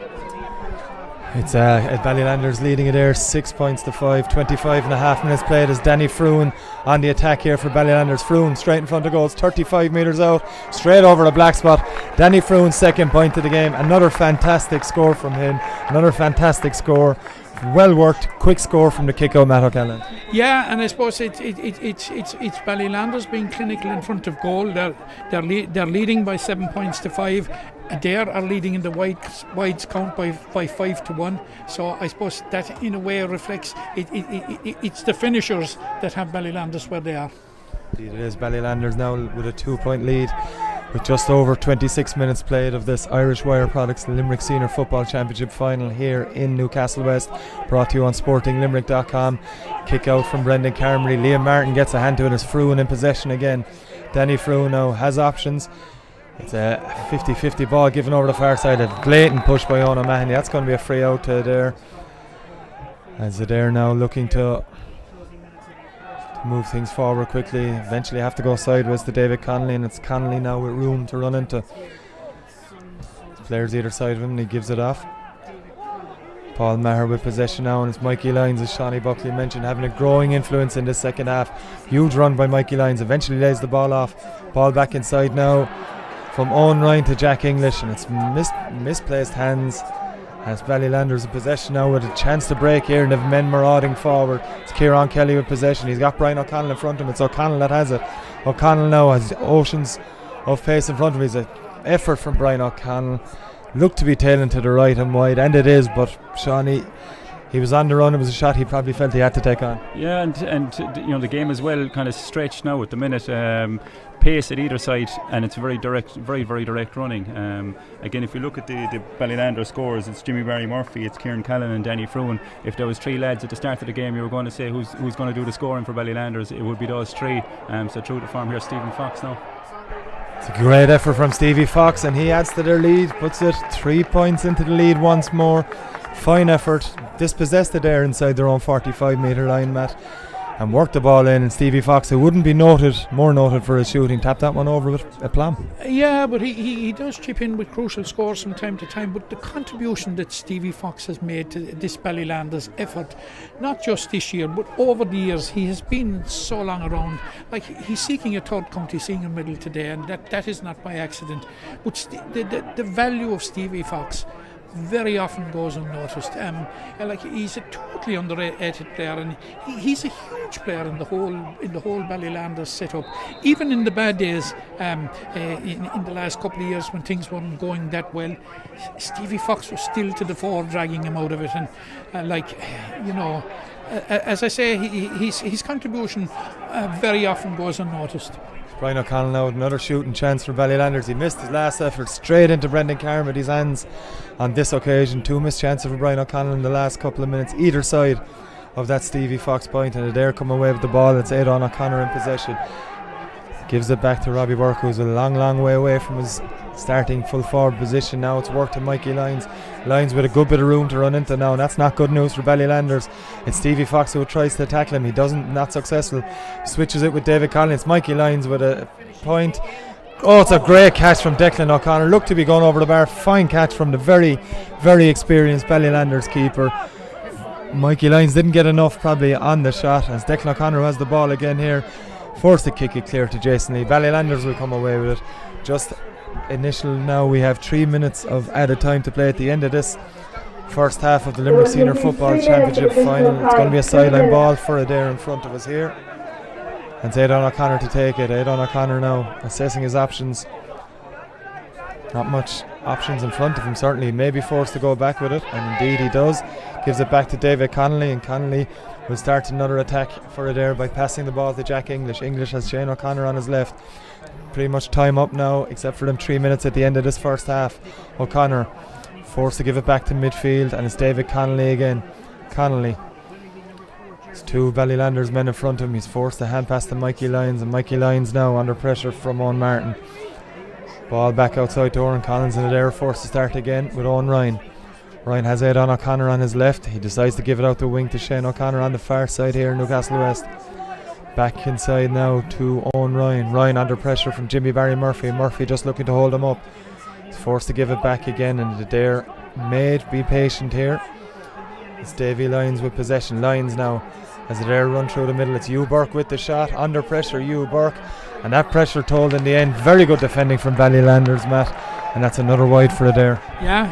It's Ballylanders leading it there 6 points to 5. 25 and a half minutes played as Danny Froon on the attack here for Ballylanders. Froon straight in front of goals, 35 metres out, straight over the black spot. Danny Froon's second point of the game. Another fantastic score from him. Another fantastic score. Well worked, quick score from the kick out, Matt O'Callaghan. Yeah, and I suppose it's Ballylanders being clinical in front of goal. They're leading by 7 points to 5. Adare are leading in the wides count by 5-1. So I suppose that in a way reflects it's the finishers that have Ballylanders where they are. Indeed it is. Ballylanders now with a 2 point lead with just over 26 minutes played of this Irish Wire Products Limerick Senior Football Championship final here in Newcastle West, brought to you on sportinglimerick.com. Kick out from Brendan Carmody. Liam Martin gets a hand to it as Froon in possession again. Danny Froon now has options. It's a 50-50 ball given over the far side. A blatant push by Owen O'Mahony. That's going to be a free out to Adare, as Adare now looking to move things forward quickly. Eventually have to go sideways to David Connolly, and it's Connolly now with room to run into. Players either side of him, and he gives it off. Paul Maher with possession now, and it's Mikey Lyons, as Shawnee Buckley mentioned, having a growing influence in this second half. Huge run by Mikey Lyons, eventually lays the ball off. Ball back inside now from Owen Ryan to Jack English, and it's misplaced hands as Ballylanders in possession now with a chance to break here, and have men marauding forward. It's Kieran Kelly with possession. He's got Brian O'Connell in front of him. It's O'Connell that has it. O'Connell now has oceans of pace in front of him. It's an effort from Brian O'Connell. Looked to be tailing to the right and wide, and it is, but Shawnee, he was on the run. It was a shot he probably felt he had to take on. Yeah, and the game as well kind of stretched now at the minute. Pace at either side, and it's very direct, very direct running. Again, if you look at the Ballylanders scores, it's Jimmy Barry Murphy, it's Kieran Callan and Danny Froon. If there was three lads at the start of the game, you were going to say who's going to do the scoring for Ballylanders, it would be those three. So through the form here, Stephen Fox now. It's a great effort from Stevie Fox, and he adds to their lead, puts it 3 points into the lead once more. Fine effort, dispossessed it there inside their own 45 metre line, Matt, and worked the ball in, and Stevie Fox, who wouldn't be more noted for his shooting, tapped that one over with aplomb. Yeah, but he does chip in with crucial scores from time to time, but the contribution that Stevie Fox has made to this Ballylanders effort, not just this year but over the years, he has been so long around. Like, he's seeking a third county senior medal today, and that is not by accident, but the value of Stevie Fox very often goes unnoticed. He's a totally underrated player, and he's a huge player in the whole Ballylanders setup. Even in the bad days, in the last couple of years when things weren't going that well, Stevie Fox was still to the fore, dragging him out of it. And as I say, his contribution very often goes unnoticed. Brian O'Connell now with another shooting chance for Ballylanders. He missed his last effort straight into Brendan Carmody's hands on this occasion. 2 missed chances for Brian O'Connell in the last couple of minutes, either side of that Stevie Fox point, and Adare come away with the ball. It's Aidan O'Connor in possession. Gives it back to Robbie Burke, who's a long way away from his starting full forward position. Now it's work to Mikey Lyons. Lyons with a good bit of room to run into now, and that's not good news for Ballylanders. It's Stevie Fox who tries to tackle him. He doesn't, not successful. Switches it with David Collins. Mikey Lyons with a point. Oh, it's a great catch from Declan O'Connor. Looked to be going over the bar. Fine catch from the very, very experienced Ballylanders keeper. Mikey Lyons didn't get enough probably on the shot, as Declan O'Connor has the ball again here. Forced to kick it clear to Jason Lee. Ballylanders will come away with it. Just initial now, we have 3 minutes of added time to play at the end of this first half of the Limerick Senior Football Championship final. It's going to be a sideline ball for Adare in front of us here. And it's Aidan O'Connor to take it. Aidan O'Connor now assessing his options. Not much options in front of him, certainly. He may be forced to go back with it, and indeed he does. Gives it back to David Connolly, and Connolly will start another attack for Adare by passing the ball to Jack English. English has Shane O'Connor on his left. Pretty much time up now, except for them 3 minutes at the end of this first half. O'Connor forced to give it back to midfield, and it's David Connolly again. Connolly. There's two Ballylanders men in front of him. He's forced to hand pass to Mikey Lyons, and Mikey Lyons now under pressure from Owen Martin. Ball back outside to Oran Collins, and Adare forced to start again with Owen Ryan. Ryan has Aidan O'Connor on his left. He decides to give it out the wing to Shane O'Connor on the far side here in Newcastle West. Back inside now to Owen Ryan. Ryan under pressure from Jimmy Barry Murphy. Murphy just looking to hold him up. He's forced to give it back again, and Adare may be patient here. It's Davy Lyons with possession. Lyons now as Adare run through the middle. It's Hugh Burke with the shot. Under pressure, Hugh Burke. And that pressure told in the end. Very good defending from Ballylanders, Matt. And that's another wide for Adare. Yeah,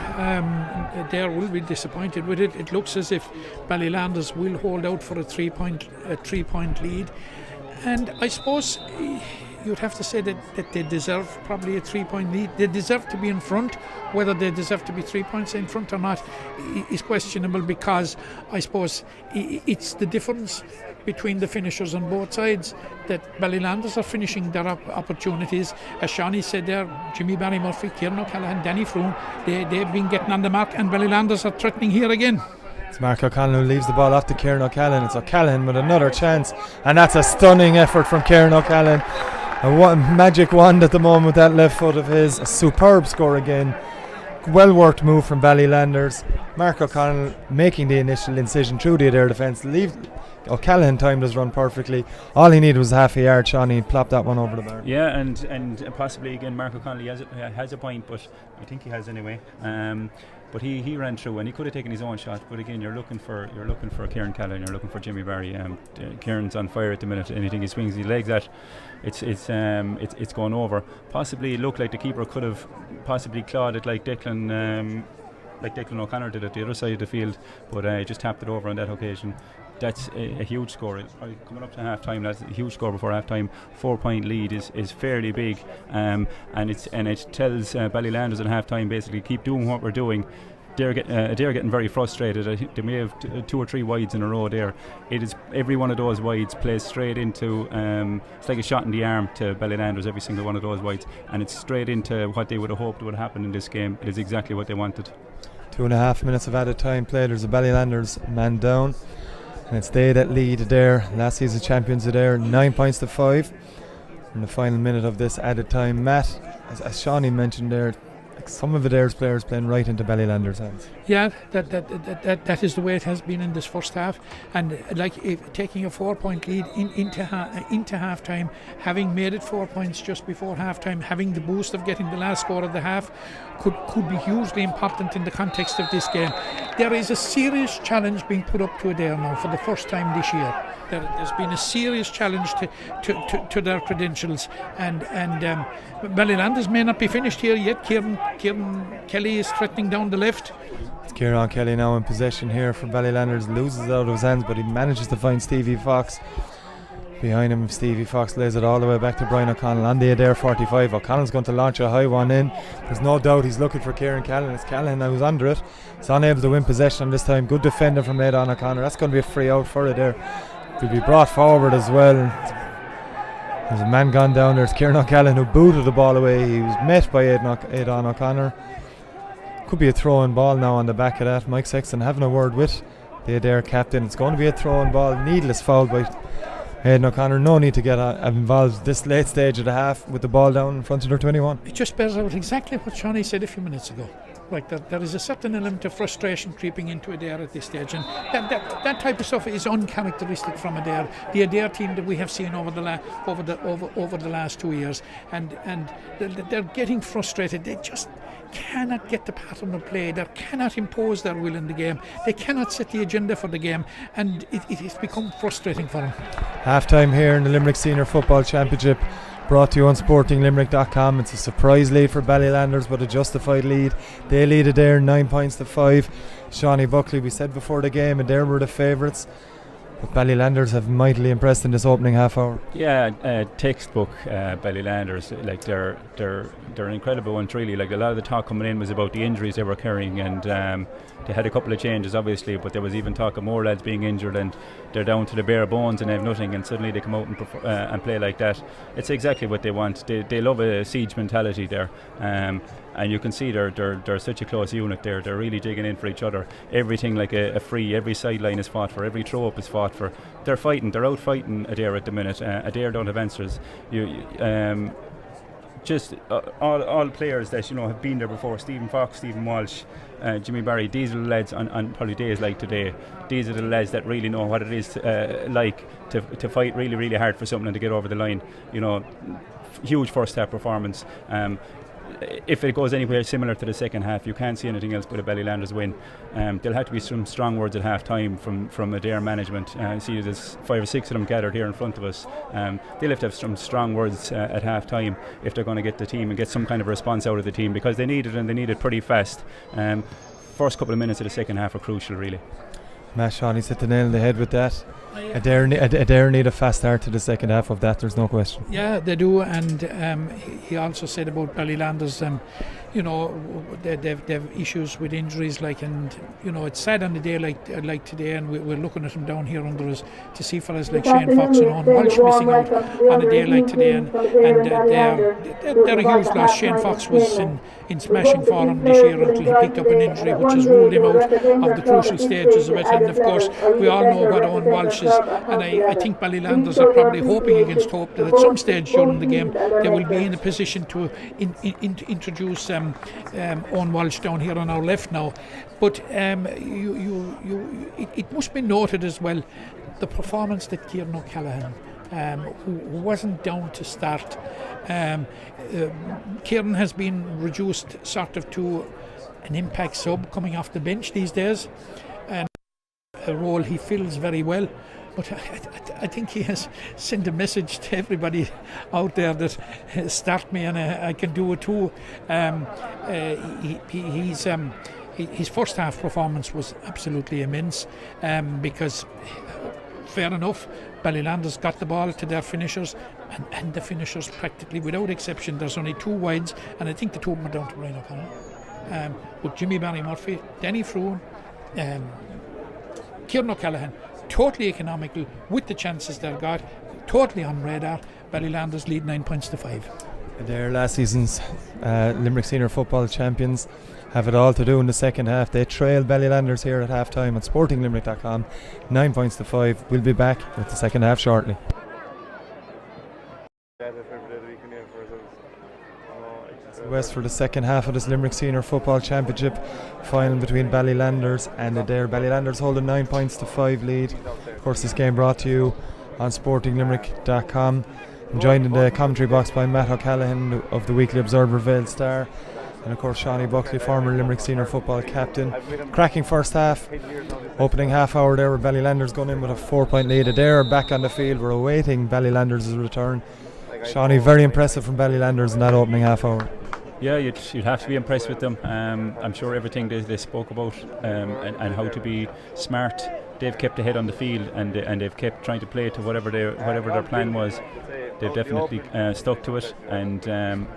Adare will be disappointed with it. It looks as if Ballylanders will hold out for a 3-point lead. And I suppose you'd have to say that they deserve probably a 3-point lead. They deserve to be in front. Whether they deserve to be 3 points in front or not is questionable, because I suppose it's the difference between the finishers on both sides that Ballylanders are finishing their opportunities. As Shawnee said there, Jimmy Barry Murphy, Kieran O'Callaghan, Danny Froome, they've been getting on the mark, and Ballylanders are threatening here again. It's Mark O'Callaghan who leaves the ball off to Kieran O'Callaghan. It's O'Callaghan with another chance, and that's a stunning effort from Kieran O'Callaghan. A magic wand at the moment with that left foot of his. A superb score again. Well worked move from Ballylanders. Mark O'Connell making the initial incision through the Adare defence. O'Callaghan timed his run perfectly. All he needed was half a yard. Shawnee plopped that one over the bar. Yeah, and possibly again Mark O'Connell has a point, but I think he has anyway. But he ran through, and he could have taken his own shot. But again, you're looking for Kieran Callaghan, you're looking for Jimmy Barry. Kieran's on fire at the minute. Anything he swings his legs at, it's going over. Possibly it looked like the keeper could have possibly clawed it like Declan O'Connor did at the other side of the field, but just tapped it over on that occasion. That's a huge score. Coming up to half time, that's a huge score before half time. 4-point lead is fairly big, and it tells Ballylanders at half time basically keep doing what we're doing. They're getting very frustrated. They may have 2 or 3 wides in a row there. It is every one of those wides plays straight into it's like a shot in the arm to Ballylanders, every single one of those wides, and it's straight into what they would have hoped would happen in this game. It is exactly what they wanted. 2.5 minutes of added time played. There's a Ballylanders man down, and it's they that lead Adare. Last season champions Adare, 9 points to 5 in the final minute of this added time. Matt, as Shawnee mentioned there, some of Adare's players playing right into Ballylanders' hands. Yeah, that is the way it has been in this first half, and taking a 4-point lead into half time, having made it 4 points just before half time, having the boost of getting the last score of the half could be hugely important in the context of this game. There is a serious challenge being put up to Adare now for the first time this year. There's been a serious challenge to their credentials, and Ballylanders may not be finished here yet. Kieran Kelly is threatening down the left. It's Kieran Kelly now in possession here for Ballylanders. Loses it out of his hands, but he manages to find Stevie Fox. Behind him, Stevie Fox lays it all the way back to Brian O'Connell on the Adare 45. O'Connell's going to launch a high one in. There's no doubt he's looking for Kieran Callaghan. It's Callaghan who's under it. He's unable to win possession this time. Good defending from Aidan O'Connor. That's going to be a free out for Adare. Will be brought forward as well. There's a man gone down there. It's Kieran O'Callaghan who booted the ball away. He was met by Aidan O'Connor. Could be a throw-in ball now on the back of that. Mike Sexton having a word with the Adare captain. It's going to be a throw-in ball. Needless foul by Aidan O'Connor, no need to get involved this late stage of the half with the ball down in front of their 21. It just bears out exactly what Shawnee said a few minutes ago. Like there is a certain element of frustration creeping into Adare at this stage, and that type of stuff is uncharacteristic from Adare, the Adare team that we have seen over the last 2 years, and they're getting frustrated. They just cannot get the pattern of play. They cannot impose their will in the game. They cannot set the agenda for the game, and it has become frustrating for them. Half time here in the Limerick Senior Football Championship, brought to you on sportinglimerick.com. It's a surprise lead for Ballylanders, but a justified lead. They lead Adare 9 points to 5. Shawnee Buckley, we said before the game, Adare were the favourites, but Ballylanders have mightily impressed in this opening half hour. Yeah, textbook Ballylanders. Like they're an incredible one, really. Like a lot of the talk coming in was about the injuries they were carrying, and they had a couple of changes, obviously, but there was even talk of more lads being injured, and they're down to the bare bones and they have nothing, and suddenly they come out and play like that. It's exactly what they want. They love a siege mentality there, and you can see they're such a close unit there. They're really digging in for each other. Everything like a free, every sideline is fought for, every throw up is fought for. They're fighting, they're out fighting Adare at the minute. Adare don't have answers. Just all players that have been there before. Stephen Fox, Stephen Walsh, Jimmy Barry. These are the lads on probably days like today. These are the lads that really know what it is to fight really, really hard for something and to get over the line. Huge first half performance. If it goes anywhere similar to the second half, you can't see anything else but a Ballylanders win. There'll have to be some strong words at half time from Adare management. See, there's 5 or 6 of them gathered here in front of us. They'll have to have some strong words at half time if they're going to get the team and get some kind of response out of the team, because they need it, and they need it pretty fast. First couple of minutes of the second half are crucial, really. Matt Shawnee's hit the nail on the head with that. Adare need a fast start to the second half of that, there's no question. Yeah, they do, and he also said about Ballylanders, they've issues with injuries, and it's sad on the day like today, and we're looking at them down here under us to see fellas like Shane Fox and Owen Walsh missing out on a day like today, and they're a huge loss. Shane Fox was in smashing form this year until he picked up an injury which has ruled him out of the crucial stages of it, and of course we all know what Owen Walsh is, and I think Ballylanders are probably hoping against hope that at some stage during the game they will be in a position to introduce Owen Walsh down here on our left now. But it must be noted as well the performance that Kieran O'Callaghan, who wasn't down to start. Kieran has been reduced sort of to an impact sub coming off the bench these days, and a role he fills very well. But I think he has sent a message to everybody out there that start me and I can do it too. His first half performance was absolutely immense, because fair enough, Ballylanders got the ball to their finishers, and the finishers practically without exception, there's only 2 wides, and I think the 2 of them are down to Brian O'Connor. But Jimmy Barry Murphy, Danny Froon, Kieran O'Callaghan, totally economical with the chances they've got, totally on radar. Ballylanders lead 9 points to 5. They're last season's Limerick Senior Football champions, have it all to do in the second half. They trail Ballylanders here at half time at sportinglimerick.com, 9 points to 5. We'll be back with the second half shortly. West for the second half of this Limerick Senior Football Championship final between Ballylanders and Adare. Ballylanders holding 9 points to 5 lead. Of course, this game brought to you on sportinglimerick.com. I'm joined in the commentary box by Matt O'Callaghan of the Weekly Observer Vale Star, and of course Shawnee Buckley, former Limerick Senior Football captain. Cracking first half. Opening half hour there with Ballylanders going in with a 4-point lead. Adare back on the field. We're awaiting Ballylanders' return. Shawnee, very impressive from Ballylanders in that opening half hour. Yeah, you'd have to be impressed with them. I'm sure everything they spoke about and how to be smart, they've kept ahead on the field, and they've kept trying to play to whatever their plan was. They've definitely stuck to it, and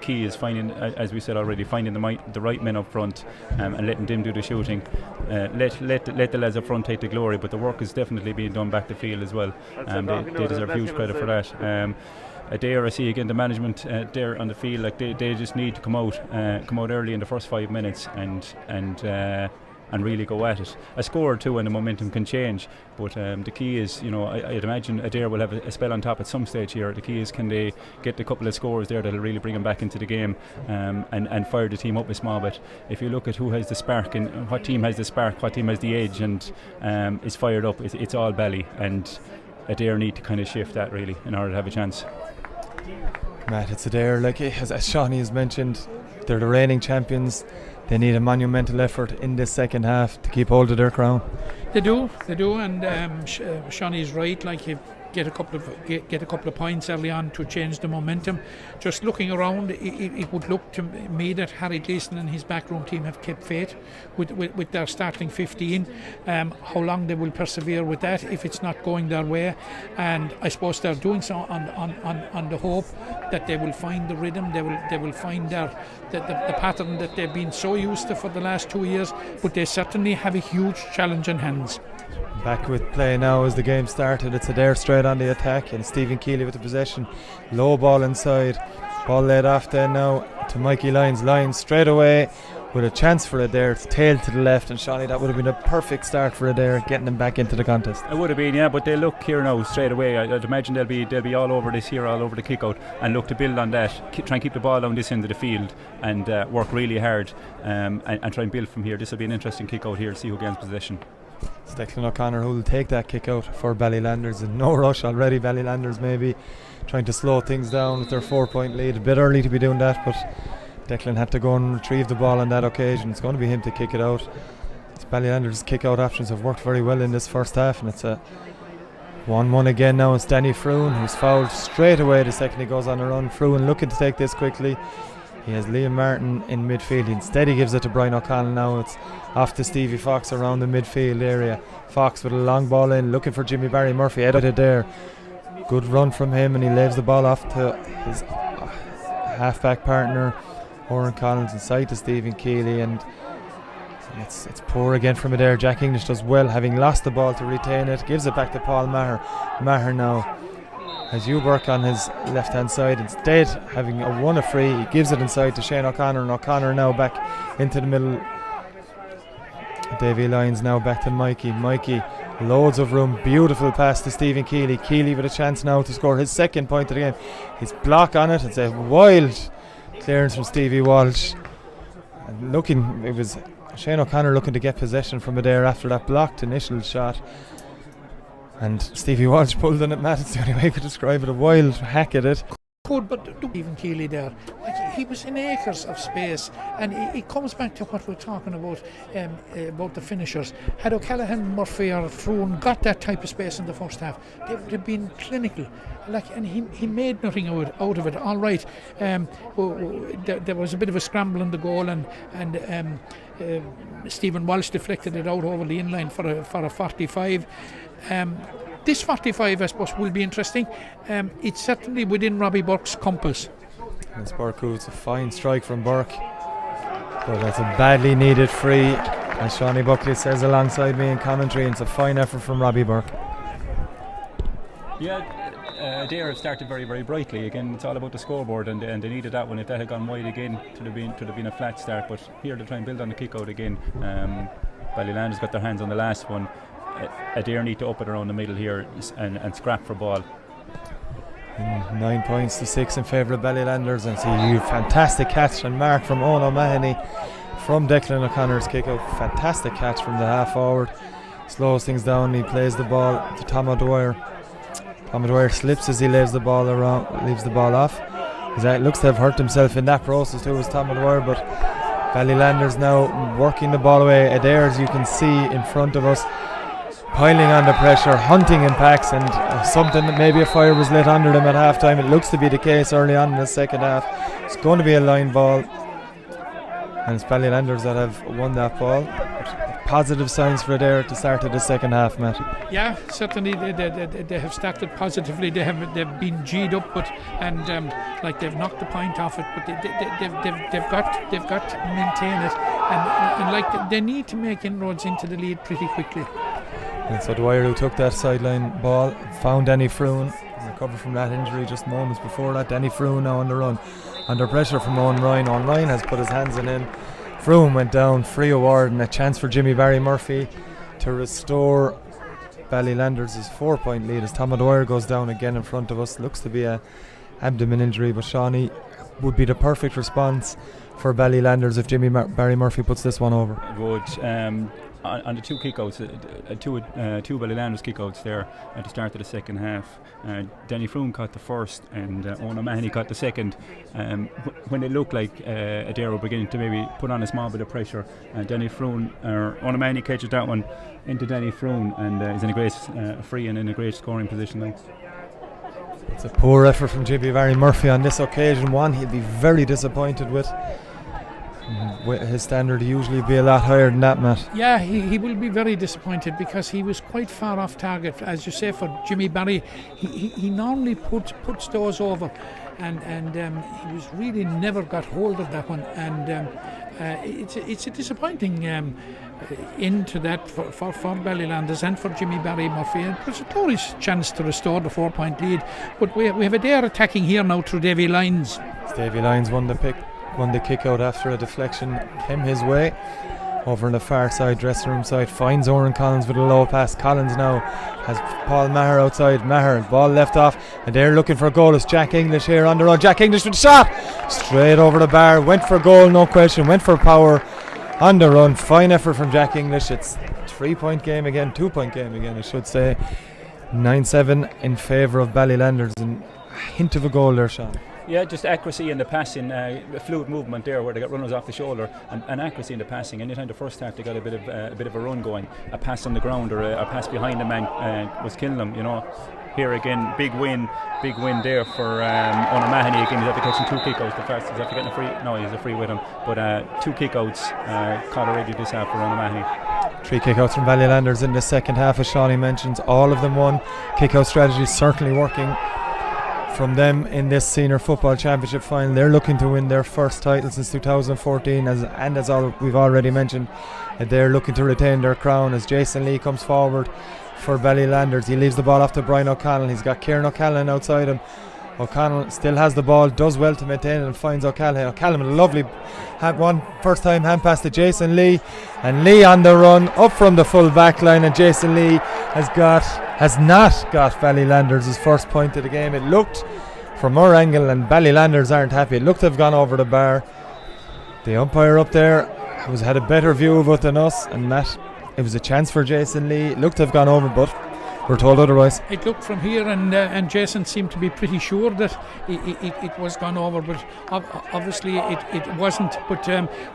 key is finding, as we said already, finding the right men up front, and letting them do the shooting. Let the lads up front take the glory, but the work is definitely being done back the field as well. They deserve huge credit for that. Adare, I see again the management there on the field, like they just need to come out early in the first 5 minutes and and really go at it. A score or two and the momentum can change, but the key is, I'd imagine Adare will have a spell on top at some stage here. The key is, can they get a couple of scores there that'll really bring them back into the game and fire the team up a small bit. If you look at who has the spark and what team has the spark, what team has the edge and is fired up, it's all Bally, and Adare need to kind of shift that really in order to have a chance. Matt, it's Adare, like as Shawnee has mentioned, they're the reigning champions. They need a monumental effort in this second half to keep hold of their crown. They do, and Shawnee's right. Like, you get a couple of points early on to change the momentum. Just looking around, it would look to me that Harry Gleeson and his backroom team have kept faith with their starting 15. How long they will persevere with that if it's not going their way, and I suppose they're doing so on the hope that they will find the rhythm. They will find the pattern that they've been so used to for the last 2 years. But they certainly have a huge challenge in hands. Back with play now as the game started. It's Adare straight on the attack, and Stephen Keeley with the possession. Low ball inside. Ball laid off then now to Mikey Lyons. Lyons straight away with a chance for Adare. It's tailed to the left, and Shawnee, that would have been a perfect start for Adare, getting them back into the contest. It would have been, yeah, but they look here now straight away. I'd imagine they'll be all over this here, all over the kick out, and look to build on that, try and keep the ball down this end of the field and work really hard and try and build from here. This will be an interesting kick out here, see who gains possession. It's Declan O'Connor who will take that kick out for Ballylanders, and no rush already. Ballylanders maybe trying to slow things down with their 4-point lead. A bit early to be doing that, but Declan had to go and retrieve the ball on that occasion. It's going to be him to kick it out. Ballylanders' kick out options have worked very well in this first half, and it's a 1-1 again now. It's Danny Froon who's fouled straight away the second he goes on a run. Froon looking to take this quickly. He has Liam Martin in midfield. Instead he gives it to Brian O'Connell now. It's off to Stevie Fox around the midfield area. Fox with a long ball in, looking for Jimmy Barry Murphy. Edited there. Good run from him, and he leaves the ball off to his half-back partner Oren Collins inside to Stephen Keeley, and it's poor again from Adare. Jack English does well, having lost the ball, to retain it. Gives it back to Paul Maher. Maher now has you work on his left hand side. Instead, having won a free, he gives it inside to Shane O'Connor, and O'Connor now back into the middle. Davy Lyons now back to Mikey. Loads of room, beautiful pass to Stephen Keeley. Keeley with a chance now to score his second point of the game. His block on it, it's a wild clearance from Stevie Walsh. And it was Shane O'Connor looking to get possession from Adare after that blocked initial shot. And Stevie Walsh pulled on it, Matt. It's the only way I could describe it. A wild hack at it. Good, but even Keeley there, like, he was in acres of space, and it comes back to what we're talking about the finishers. Had O'Callaghan, Murphy or Froon got that type of space in the first half, they would have been clinical. And he made nothing out of it. All right, there was a bit of a scramble in the goal, and Stephen Walsh deflected it out over the inline for a 45. This 45, I suppose, will be interesting. It's certainly within Robbie Burke's compass. It's Burke, it's a fine strike from Burke, but that's a badly needed free, as Shawnee Buckley says alongside me in commentary. And it's a fine effort from Robbie Burke. Yeah, Adare have started very, very brightly. Again, it's all about the scoreboard, and they needed that one. If that had gone wide again, it would have been a flat start. But here to try and build on the kick out again. Ballylanders got their hands on the last one. Adare need to up it around the middle here and scrap for ball. 9 points to 6 in favour of Ballylanders, and see a fantastic catch and mark from Owen O'Mahony from Declan O'Connor's kick out. Fantastic catch from the half forward. Slows things down. He plays the ball to Tom O'Dwyer. Tom O'Dwyer slips as he leaves the ball off. He looks to have hurt himself in that process too, was Tom O'Dwyer, but Ballylanders now working the ball away. Adare, as you can see in front of us, piling on the pressure, hunting in packs, and something that maybe a fire was lit under them at half time. It looks to be the case early on in the second half. It's going to be a line ball, and it's Ballylanders that have won that ball. Positive signs for Adare at the start of the second half, Matt. Yeah, certainly they have started positively. They've been G'd up, but they've knocked the point off it, but they've got to maintain it, and they need to make inroads into the lead pretty quickly. And so Dwyer, who took that sideline ball, found Danny Froon, recovered from that injury just moments before that. Danny Froon now on the run, under pressure from Owen Ryan. Owen Ryan has put his hands in. Froome went down, free award, and a chance for Jimmy Barry Murphy to restore Ballylanders' 4-point lead as Tom Adare goes down again in front of us. Looks to be a abdomen injury, but Shawnee would be the perfect response for Ballylanders if Jimmy Barry Murphy puts this one over. It would. On the two kickouts, two Ballylanders kickouts there at the start of the second half. Danny Froome caught the first and Owen O'Mahony caught the second. When it looked like Adare were beginning to maybe put on a small bit of pressure, Danny Froome, Owen O'Mahony catches that one into Danny Froome and is in a great free and in a great scoring position now. It's a poor effort from Jimmy Barry Murphy on this occasion. One he'll be very disappointed with. His standard usually be a lot higher than that, Matt. Yeah, he will be very disappointed because he was quite far off target, as you say, for Jimmy Barry. He normally puts those over, and he was really never got hold of that one, and it's a disappointing into that for Ballylanders and for Jimmy Barry Murphy. And it was a glorious chance to restore the 4-point lead, but we have Adare attacking here now through Davy Lyons. Davy Lyons won the kick out after a deflection came his way. Over on the far side, dressing room side, finds Oran Collins with a low pass. Collins now has Paul Maher outside. Maher, ball left off, and they're looking for a goal. It's Jack English here on the run. Jack English with a shot straight over the bar. Went for goal, no question. Went for power on the run. Fine effort from Jack English. It's 2-point game again, I should say. 9-7 in favour of Ballylanders, and a hint of a goal there, Sean. Yeah, just accuracy in the passing, fluid movement there where they got runners off the shoulder, and accuracy in the passing. Anytime the first half they got a bit of a run going, a pass on the ground or a pass behind the man was killing them. You know, here again, big win there for Owen O'Mahony again. He's after catching two kickouts. The first he's after getting a free. No, he's a free with him, but two kickouts caught already this half for Owen O'Mahony. 3 kickouts from Ballylanders in the second half, as Shawnee mentions. All of them won. Kickout strategy certainly working from them in this senior football championship final. They're looking to win their first title since 2014, as we've already mentioned, they're looking to retain their crown as Jason Lee comes forward for Ballylanders. He leaves the ball off to Brian O'Connell. He's got Kieran O'Callaghan outside him. O'Connell still has the ball, does well to maintain it, and finds O'Callaghan. O'Callaghan with a lovely first time hand pass to Jason Lee, and Lee on the run up from the full back line, and Jason Lee has not got Ballylanders his first point of the game. It looked from our angle, and Ballylanders aren't happy. It looked to have gone over the bar. The umpire up there had a better view of it than us, and it was a chance for Jason Lee. It looked to have gone over, but we're told otherwise. It looked from here, and Jason seemed to be pretty sure that it was gone over, but obviously it wasn't. But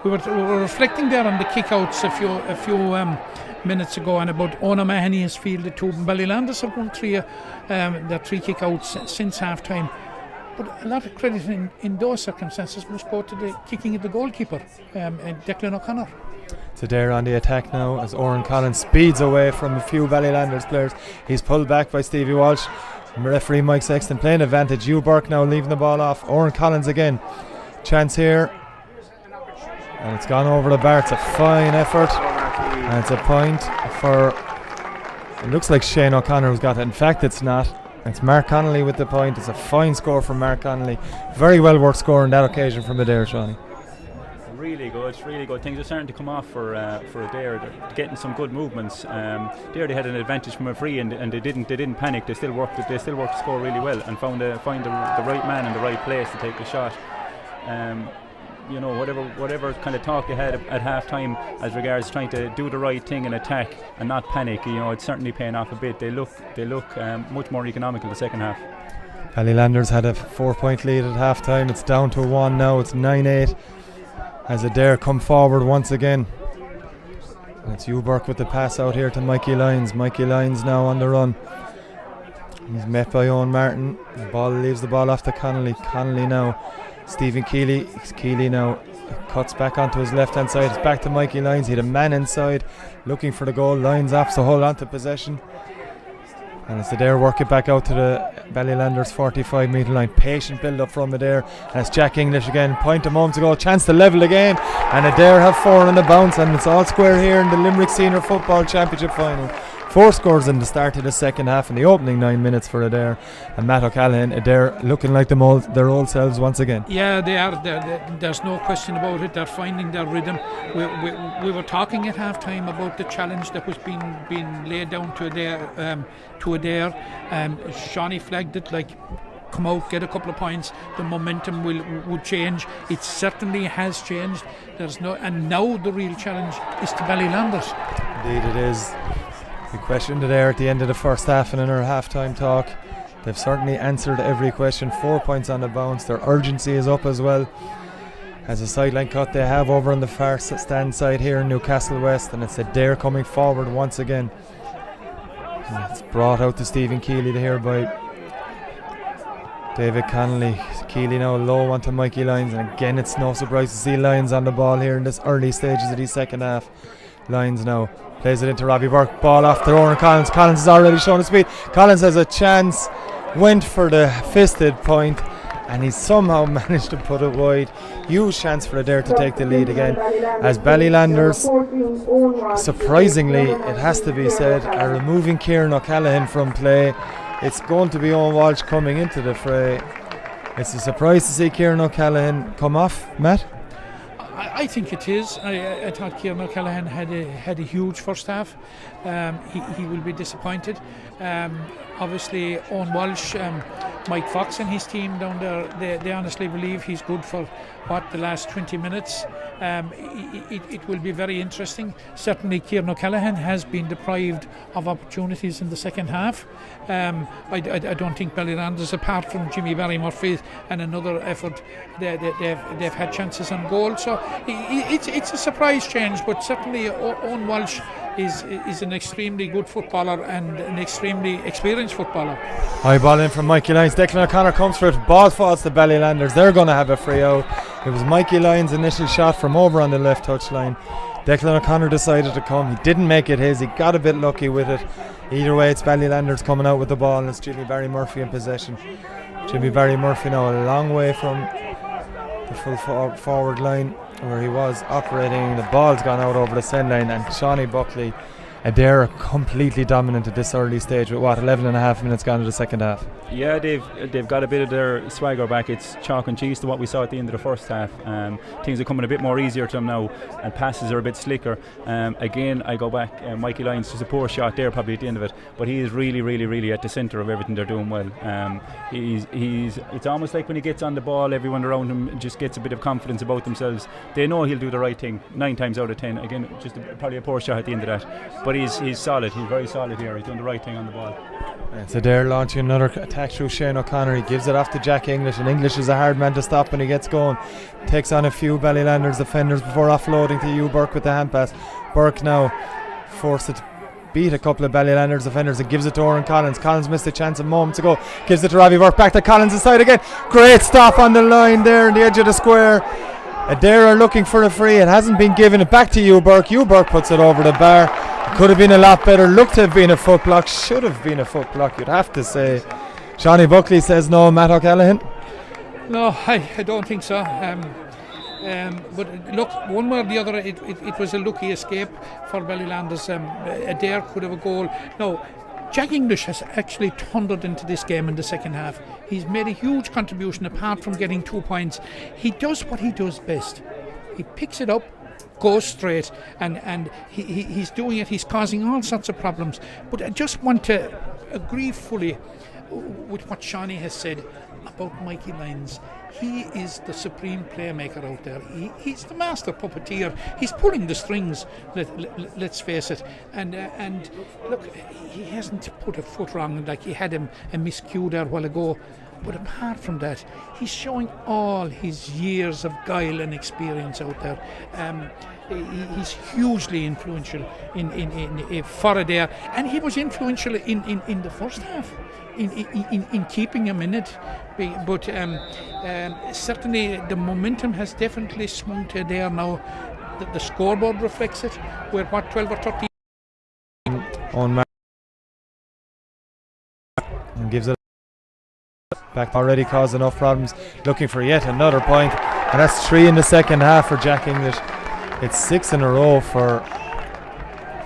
we were reflecting there on the kickouts a few minutes ago, and about Owen O'Mahony has fielded 2. Ballylanders have won 3 kickouts since half time. But a lot of credit in those circumstances must go to the kicking of the goalkeeper, Declan O'Connor. It's Adare on the attack now as Oran Collins speeds away from a few Ballylanders players. He's pulled back by Stevie Walsh. Referee Mike Sexton playing advantage. Hugh Burke now leaving the ball off. Oran Collins again. Chance here. And it's gone over the bar. It's a fine effort. And it's a point for... It looks like Shane O'Connor who's got it. In fact, it's not. It's Mark Connolly with the point. It's a fine score from Mark Connolly. Very well worth scoring that occasion from Adare, Shawnee. Really good. Things are starting to come off for Adare. They're getting some good movements. There they had an advantage from a free, and they didn't panic. They still worked to score really well and find the right man in the right place to take the shot. Whatever kind of talk they had at half time as regards trying to do the right thing and attack and not panic, it's certainly paying off a bit. They look much more economical the second half. Ballylanders had a 4-point lead at half time. It's down to 1 now. It's 9-8 as Adare come forward once again. And it's Hugh Burke with the pass out here to Mikey Lyons. Mikey Lyons now on the run. He's met by Owen Martin. The ball leaves the ball off to Connolly. Connolly now. Stephen Keeley. Keeley now cuts back onto his left hand side. It's back to Mikey Lyons. He had a man inside looking for the goal. Lyons off to hold on to possession. And it's Adare work it back out to the Ballylanders 45 metre line. Patient build up from Adare. And it's Jack English again. Point a moment ago. Chance to level again. And Adare have 4 on the bounce. And it's all square here in the Limerick Senior Football Championship final. 4 scores in the start of the second half in the opening 9 minutes for Adare, and Matt O'Callaghan. Adare looking like their old selves once again. Yeah, they are. There's no question about it. They're finding their rhythm. We were talking at half time about the challenge that was being laid down to Adare. Shawnee flagged it like, come out, get a couple of points, the momentum would change. It certainly has changed. And now the real challenge is to Ballylanders. Indeed it is. We questioned it there at the end of the first half and in our half-time talk. They've certainly answered every question. 4 points on the bounce. Their urgency is up as well. As a sideline cut they have over on the far stand side here in Newcastle West, and it's Adare coming forward once again. And it's brought out to Stephen Keeley here by David Connolly. Keeley now low onto Mikey Lyons, and again it's no surprise to see Lyons on the ball here in this early stages of the second half. Lyons now plays it into Robbie Burke, ball off to Oran Collins. Collins has already shown his speed. Collins has a chance, went for the fisted point, and he somehow managed to put it wide. Huge chance for Adare to take the lead again, as Ballylanders, surprisingly it has to be said, are removing Kieran O'Callaghan from play. It's going to be Owen Walsh coming into the fray. It's a surprise to see Kieran O'Callaghan come off, Matt. I think it is. I thought Kieran O'Callaghan had a huge first half. He will be disappointed. Obviously, Owen Walsh, Mike Fox and his team down there, they honestly believe he's good for the last 20 minutes. It will be very interesting. Certainly, Kieran O'Callaghan has been deprived of opportunities in the second half. I don't think Ballylanders, apart from Jimmy Barry Murphy and another effort, they've had chances on goal. So it's a surprise change, but certainly Owen Walsh is an extremely good footballer and an extremely experienced footballer. High ball in from Mikey Lyons. Declan O'Connor comes for it. Ball falls to Ballylanders. They're going to have a free out. It was Mikey Lyons' initial shot from over on the left touch line. Declan O'Connor decided to come. He didn't make it his. He got a bit lucky with it. Either way, it's Ballylanders coming out with the ball, and it's Jimmy Barry Murphy in possession. Jimmy Barry Murphy now a long way from the full forward line where he was operating. The ball's gone out over the send line, and Shawnee Buckley, Adare completely dominant at this early stage with 11 and a half minutes gone to the second half. Yeah, they've got a bit of their swagger back. It's chalk and cheese to what we saw at the end of the first half. Things are coming a bit more easier to them now, and passes are a bit slicker. Again, I go back, Mikey Lyons, just a poor shot there probably at the end of it, but he is really, really, really at the centre of everything they're doing well. It's almost like when he gets on the ball, everyone around him just gets a bit of confidence about themselves. They know he'll do the right thing 9 times out of 10. Again, just probably a poor shot at the end of that, but he's solid. He's very solid here. He's doing the right thing on the ball. It's Adare launching another attack through Shane O'Connor. He gives it off to Jack English, and English is a hard man to stop when he gets going. Takes on a few Ballylanders defenders before offloading to Hugh Burke with the hand pass. Burke now forced to beat a couple of Ballylanders defenders and gives it to Oran Collins. Collins missed a chance a moment ago. Gives it to Robbie Burke. Back to Collins inside again. Great stop on the line there in the edge of the square. Adare are looking for a free. It hasn't been given. It back to Hugh Burke. Hugh Burke puts it over the bar. Could have been a lot better. Looked to have been a foot block. Should have been a foot block, you'd have to say. Shawnee Buckley says no. Matt O'Callaghan? No, I don't think so. But look, one way or the other, it was a lucky escape for Ballylanders. Adare could have a goal. No, Jack English has actually thundered into this game in the second half. He's made a huge contribution apart from getting 2 points. He does what he does best. He picks it up, goes straight, and he's doing it. He's causing all sorts of problems. But I just want to agree fully with what Shawnee has said about Mikey Lyons. He is the supreme playmaker out there. He's the master puppeteer. He's pulling the strings, let's face it. And look, he hasn't put a foot wrong, like he had a miscue there a while ago. But apart from that, he's showing all his years of guile and experience out there. He's hugely influential in for Adare, and he was influential in the first half in keeping him in it. But certainly the momentum has definitely swung to Adare now. The scoreboard reflects it. We're 12 or 13 on Mark and gives it back. Already caused enough problems, looking for yet another point, and that's 3 in the second half for Jack English. It's 6 in a row for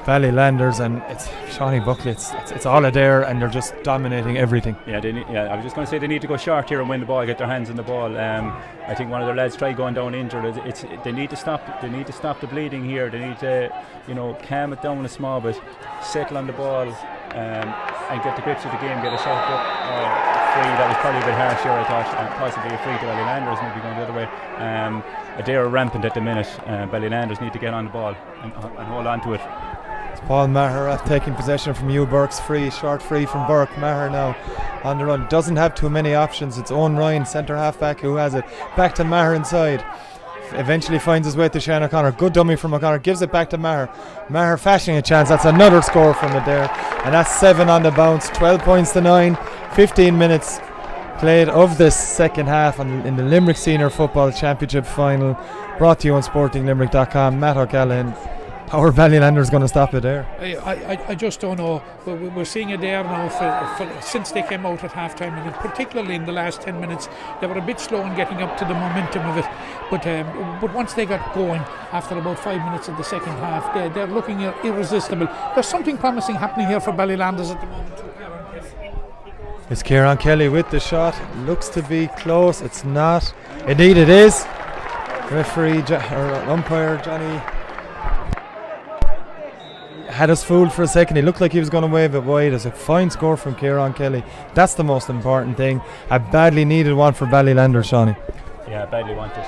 Ballylanders, and it's Shawnee Buckley. It's all Adare, and they're just dominating everything. Yeah, I was just going to say they need to go short here and win the ball, get their hands on the ball. I think one of their lads tried going down injured. They need to stop. They need to stop the bleeding here. They need to, calm it down a small bit, settle on the ball, and get the grips of the game. Get a shot up. Free. That was probably a bit harsh here, I thought, and possibly a free to Ballylanders, maybe going the other way. Adare are rampant at the minute. Ballylanders need to get on the ball and hold on to it. It's Paul Maher taking possession from Hugh Burke's free, short free from Burke. Maher now on the run, doesn't have too many options. It's Owen Ryan, centre half back, who has it. Back to Maher inside. Eventually finds his way to Shane O'Connor. Good dummy from O'Connor, gives it back to Maher. Maher fashioning a chance. That's another score from Adare, and that's 7 on the bounce. 12 points to 9. 15 minutes played of this second half in the Limerick Senior Football Championship final, brought to you on SportingLimerick.com. Matt O'Callaghan. How are Ballylanders going to stop it there? I just don't know. We're seeing it there now since they came out at half-time, and particularly in the last 10 minutes they were a bit slow in getting up to the momentum of it, but once they got going after about 5 minutes of the second half, they're looking irresistible. There's something promising happening here for Ballylanders at the moment. It's Kieran Kelly with the shot. Looks to be close. It's not. Indeed it is. Referee umpire Johnny had us fooled for a second. He looked like he was going to wave it wide. It's a fine score from Kieran Kelly. That's the most important thing. A badly needed one for Ballylanders, Shawnee. Yeah, badly wanted.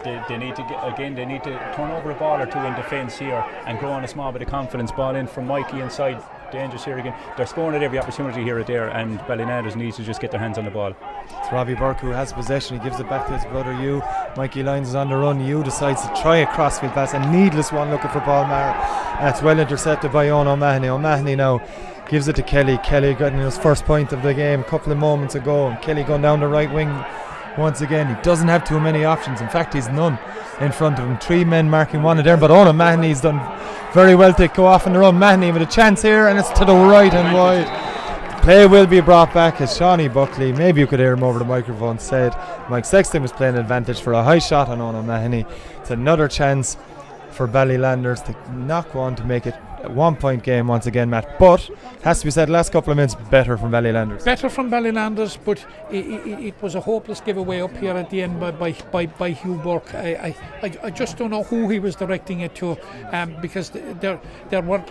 They need to they need to turn over a ball or two in defence here and grow on a small bit of confidence. Ball in from Mikey inside. Dangerous here again. They're scoring at every opportunity here at there, and Ballylanders need to just get their hands on the ball. It's Robbie Burke who has possession. He gives it back to his brother Hugh. Mikey Lyons is on the run. Hugh decides to try a crossfield pass, a needless one looking for Paul Maher. That's well intercepted by Owen O'Mahony. O'Mahony now gives it to Kelly. Kelly getting his first point of the game a couple of moments ago, and Kelly going down the right wing once again. He doesn't have too many options. In fact, he's none in front of him. 3 men marking one of there, but Owen O'Mahony's done very well to go off on the run. Mahoney with a chance here, and it's to the right and wide. Play will be brought back as Shawnee Buckley, maybe you could hear him over the microphone, said Mike Sexton was playing advantage for a high shot on Owen O'Mahony. It's another chance for Ballylanders to knock one to make it a 1 point game once again, Matt. But has to be said, last couple of minutes better from Ballylanders. Better from Ballylanders, but it was a hopeless giveaway up here at the end by Hugh Burke. I just don't know who he was directing it to, because there were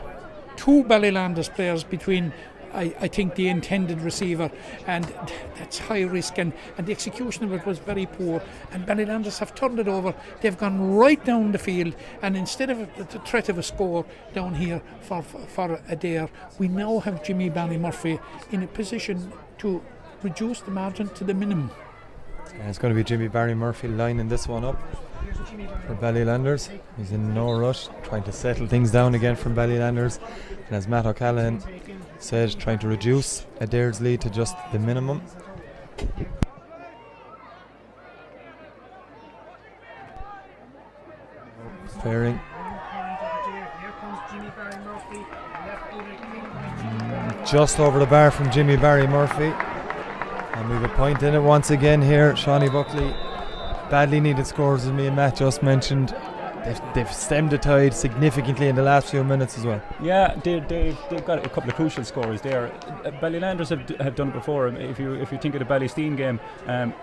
2 Ballylanders players between I think the intended receiver, and that's high risk, and the execution of it was very poor, and Ballylanders have turned it over. They've gone right down the field, and instead of the threat of a score down here for Adare, we now have Jimmy Barry-Murphy in a position to reduce the margin to the minimum. And it's going to be Jimmy Barry-Murphy lining this one up for Ballylanders. He's in no rush, trying to settle things down again from Ballylanders, and as Matt O'Callaghan said, trying to reduce Adare's lead to just the minimum. Pairing. Just over the bar from Jimmy Barry-Murphy, and we have a point in it once again here. Shawnee Buckley, badly needed scores, as me and Matt just mentioned. They've stemmed the tide significantly in the last few minutes as well. Yeah, they've got a couple of crucial scores there. Ballylanders have done it before. If you think of the Ballysteen game,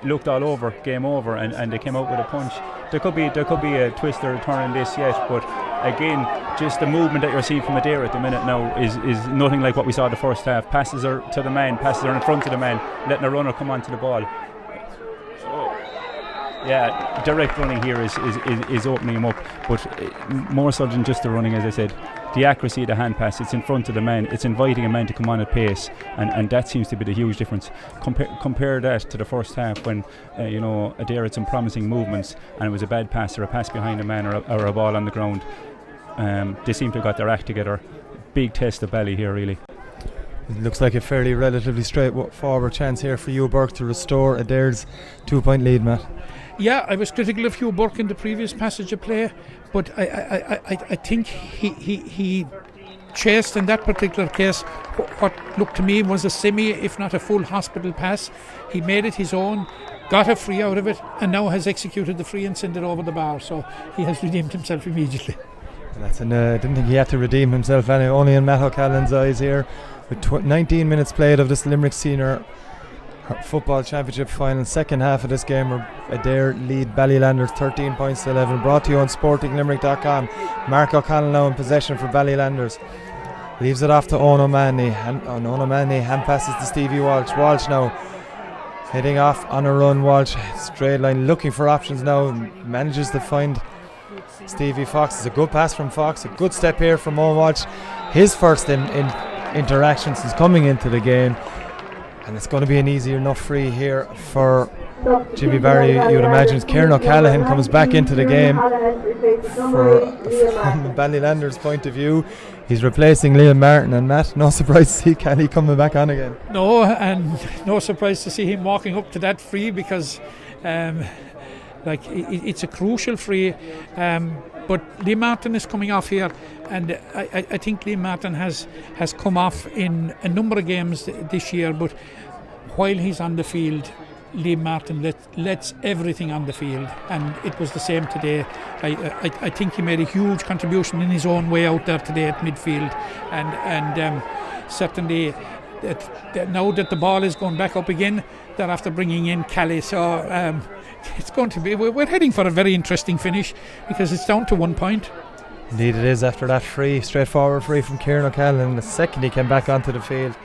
looked all over, game over, and they came out with a punch. There could be a twist or a turn in this yet, but again, just the movement that you're seeing from Adare at the minute now is nothing like what we saw the first half. Passes are to the man, passes are in front of the man, letting a runner come onto the ball. Yeah, direct running here is opening him up, but more so than just the running, as I said, the accuracy of the hand pass, it's in front of the man, it's inviting a man to come on at pace, and that seems to be the huge difference. Compare that to the first half when Adare had some promising movements and it was a bad pass or a pass behind a man or a ball on the ground. They seem to have got their act together. Big test of Bally here, really. It looks like a fairly relatively straightforward chance here for Hugh Burke to restore Adare's 2 point lead, Matt. Yeah, I was critical of Hugh Burke in the previous passage of play, but I think he chased in that particular case what looked to me was a semi, if not a full hospital pass. He made it his own, got a free out of it, and now has executed the free and sent it over the bar, so he has redeemed himself immediately. Didn't think he had to redeem himself anyway, only in Matt O'Callaghan's eyes here. With 19 minutes played of this Limerick Senior Football Championship final, second half of this game where Adare lead Ballylanders 13 points to 11. Brought to you on sportinglimerick.com. Mark O'Connell now in possession for Ballylanders. Leaves it off to Owen O'Mahony. Owen O'Mahony hand passes to Stevie Walsh. Walsh now heading off on a run. Walsh straight line looking for options now. Manages to find Stevie Fox. It's a good pass from Fox. A good step here from Owen Walsh. His first in interaction since coming into the game. And it's going to be an easy enough free here for Jimmy Barry, you would imagine. Kieran O'Callaghan comes back into the game from the Ballylanders' point of view. He's replacing Liam Martin, and Matt, no surprise to see Kelly coming back on again. No, and no surprise to see him walking up to that free because it's a crucial free. But Liam Martin is coming off here, and I think Liam Martin has come off in a number of games this year, but while he's on the field, Liam Martin lets everything on the field, and it was the same today. I think he made a huge contribution in his own way out there today at midfield, and certainly now that the ball is going back up again, they're after bringing in Kelly, so it's going to be, we're heading for a very interesting finish because it's down to 1 point. Indeed it is, after that straightforward free from Kieran O'Callaghan. The second he came back onto the field,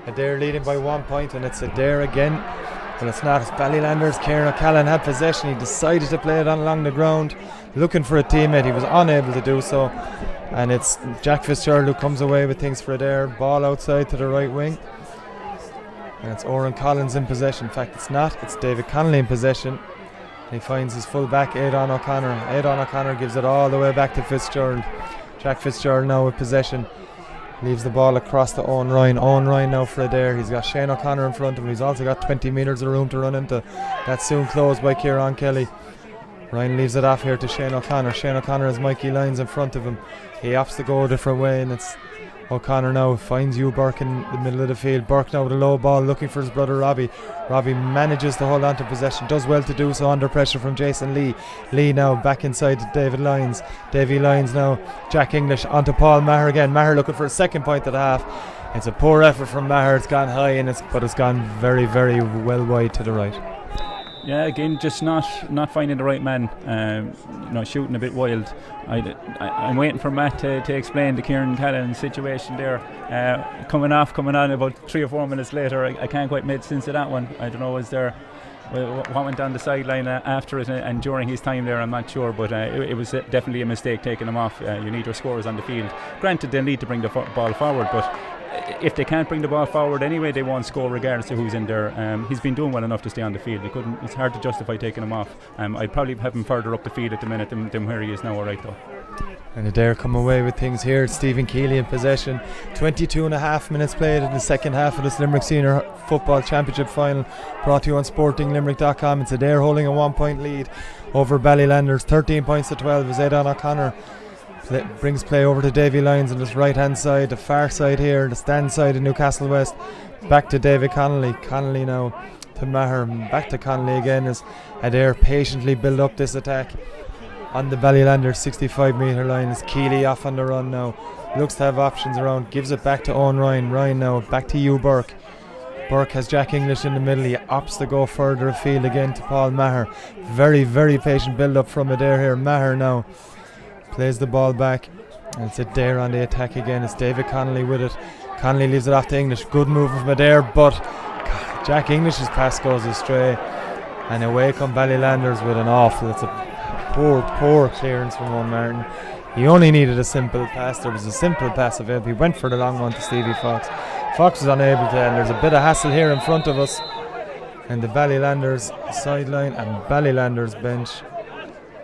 Adare leading by 1 point, and it's Adare again. Well, it's not. It's Ballylanders. Kieran O'Callaghan had possession. He decided to play it on along the ground, looking for a teammate. He was unable to do so, and it's Jack Fitzgerald who comes away with things for Adare. Ball outside to the right wing, and it's Oran Collins in possession. In fact, it's not. It's David Connolly in possession. He finds his full back, Aidan O'Connor. Aidan O'Connor gives it all the way back to Fitzgerald. Jack Fitzgerald now with possession. Leaves the ball across to Owen Ryan. Owen Ryan now for Adare. He's got Shane O'Connor in front of him. He's also got 20 metres of room to run into. That's soon closed by Kieran Kelly. Ryan leaves it off here to Shane O'Connor. Shane O'Connor has Mikey Lyons in front of him. He opts to go a different way, and it's O'Connor now finds Hugh Burke in the middle of the field. Burke now with a low ball looking for his brother Robbie. Robbie manages to hold on to possession, does well to do so under pressure from Jason Lee. Lee now back inside to David Lyons. Davy Lyons now, Jack English onto Paul Maher again. Maher looking for a second point at the half. It's a poor effort from Maher. It's gone high, but it's gone very, very well wide to the right. Yeah, again, just not finding the right man. Shooting a bit wild. I'm waiting for Matt to explain the Kieran Callaghan situation there. Coming on about 3 or 4 minutes later. I can't quite make sense of that one. I don't know, what went down the sideline after it and during his time there, I'm not sure, but it was definitely a mistake taking him off. You need your scorers on the field. Granted, they'll need to bring the ball forward, but if they can't bring the ball forward anyway, they won't score regardless of who's in there. He's been doing well enough to stay on the field. It's hard to justify taking him off. I'd probably have him further up the field at the minute than where he is now, alright though. And Adare come away with things here. Stephen Keeley in possession. 22 and a half minutes played in the second half of this Limerick Senior Football Championship final, brought to you on sportinglimerick.com. It's Adare holding a 1 point lead over Ballylanders. 13 points to 12 as Aidan O'Connor brings play over to Davy Lyons on this right hand side, the far side here, the stand side of Newcastle West. Back to David Connolly. Connolly now to Maher, back to Connolly again as Adare patiently build up this attack on the Ballylanders 65 metre line. Is Keeley off on the run now, looks to have options around, gives it back to Owen Ryan. Ryan now back to Hugh Burke. Burke has Jack English in the middle. He opts to go further afield again to Paul Maher. Very, very patient build up from Adare here. Maher now plays the ball back, and it's Adare on the attack again. It's David Connolly with it. Connolly leaves it off to English. Good move from Adare, but Jack English's pass goes astray, and away come Ballylanders with an awful. It's a poor clearance from Owen Martin. He only needed a simple pass. There was a simple pass available. He went for the long one to Stevie Fox. Fox was unable to, and there's a bit of hassle here in front of us, and the Ballylanders sideline and Ballylanders bench.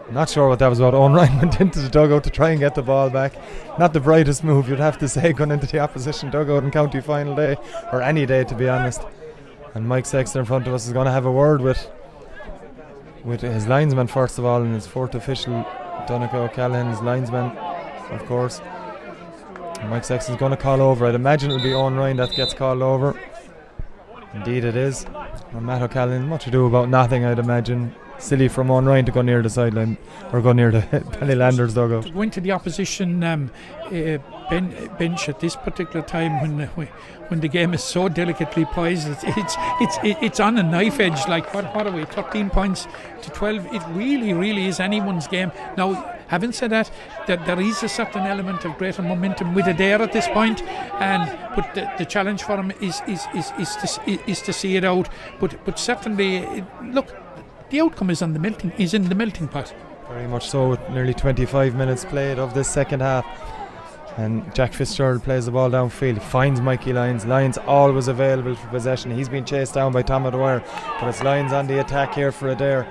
Not sure what that was about. Owen Ryan went into the dugout to try and get the ball back. Not the brightest move, you'd have to say, going into the opposition dugout in county final day, or any day to be honest. And Mike Sexton in front of us is going to have a word with his linesman first of all, and his fourth official, Donegal O'Callaghan, his linesman, of course. And Mike Sexton's going to call over. I'd imagine it'll be Owen Ryan that gets called over. Indeed it is. And Matt O'Callaghan, much ado about nothing, I'd imagine. silly from Owen Ryan to go near the sideline or go near the Ballylanders dugout. Going to the opposition bench at this particular time when the game is so delicately poised, it's on a knife edge. Like what are we? 13 points to 12. It really is anyone's game. Now, having said that there is a certain element of greater momentum with Adare at this point, but the challenge for him is to see it out. But certainly, look, the outcome is in the melting pot. Very much so, with nearly 25 minutes played of this second half. And Jack Fitzgerald plays the ball downfield. He finds Mikey Lyons. Lyons always available for possession. He's been chased down by Tom Adare, but it's Lyons on the attack here for Adare.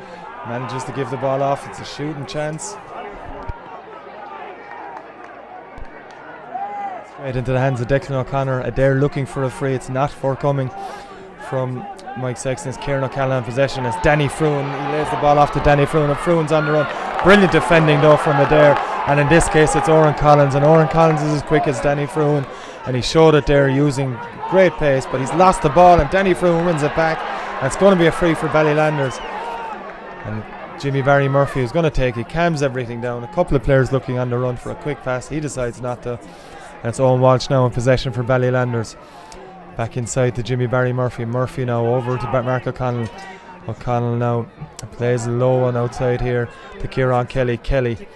Manages to give the ball off. It's a shooting chance. Straight into the hands of Declan O'Connor. Adare looking for a free. It's not forthcoming from Mike Sexton. It's Kieran O'Callaghan in possession. It's Danny Fruin. He lays the ball off to Danny Fruin, and Fruin's on the run. Brilliant defending though from Adare, and in this case it's Oran Collins, and Oran Collins is as quick as Danny Fruin, and he showed it there using great pace, but he's lost the ball and Danny Fruin wins it back, and it's going to be a free for Ballylanders. And Jimmy Barry Murphy is going to take it, calms everything down. A couple of players looking on the run for a quick pass, he decides not to, and it's Owen Walsh now in possession for Ballylanders. Back inside to Jimmy Barry Murphy. Murphy now over to Mark O'Connell. O'Connell now plays a low one outside here to Kieran Kelly. Kelly,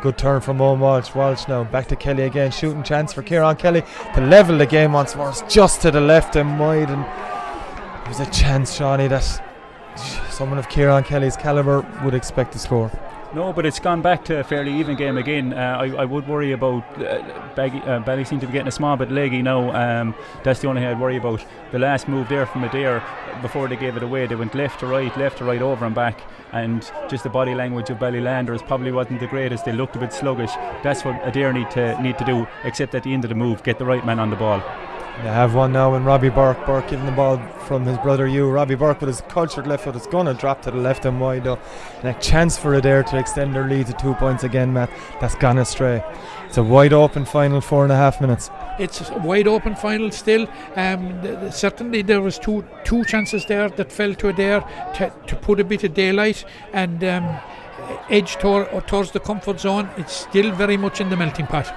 good turn from Owen Walsh. Walsh now back to Kelly again. Shooting chance for Kieran Kelly to level the game once more. It's just to the left and wide, and there's a chance, Shawnee, that someone of Kieran Kelly's calibre would expect to score. No, but it's gone back to a fairly even game again. I would worry about Bally seem to be getting a small bit leggy now. That's the only thing I'd worry about. The last move there from Adare, before they gave it away, they went left to right, over and back, and just the body language of Ballylanders probably wasn't the greatest. They looked a bit sluggish. That's what Adare need to do, except at the end of the move, get the right man on the ball. They have one now, and Robbie Burke giving the ball from his brother Hugh. Robbie Burke with his cultured left foot is going to drop to the left and wide though, and a chance for Adare to extend their lead to 2 points again, Matt. That's gone astray. It's a wide open final, 4.5 minutes. It's a wide open final still. Certainly there was two chances there that fell to Adare to put a bit of daylight and edge towards the comfort zone. It's still very much in the melting pot.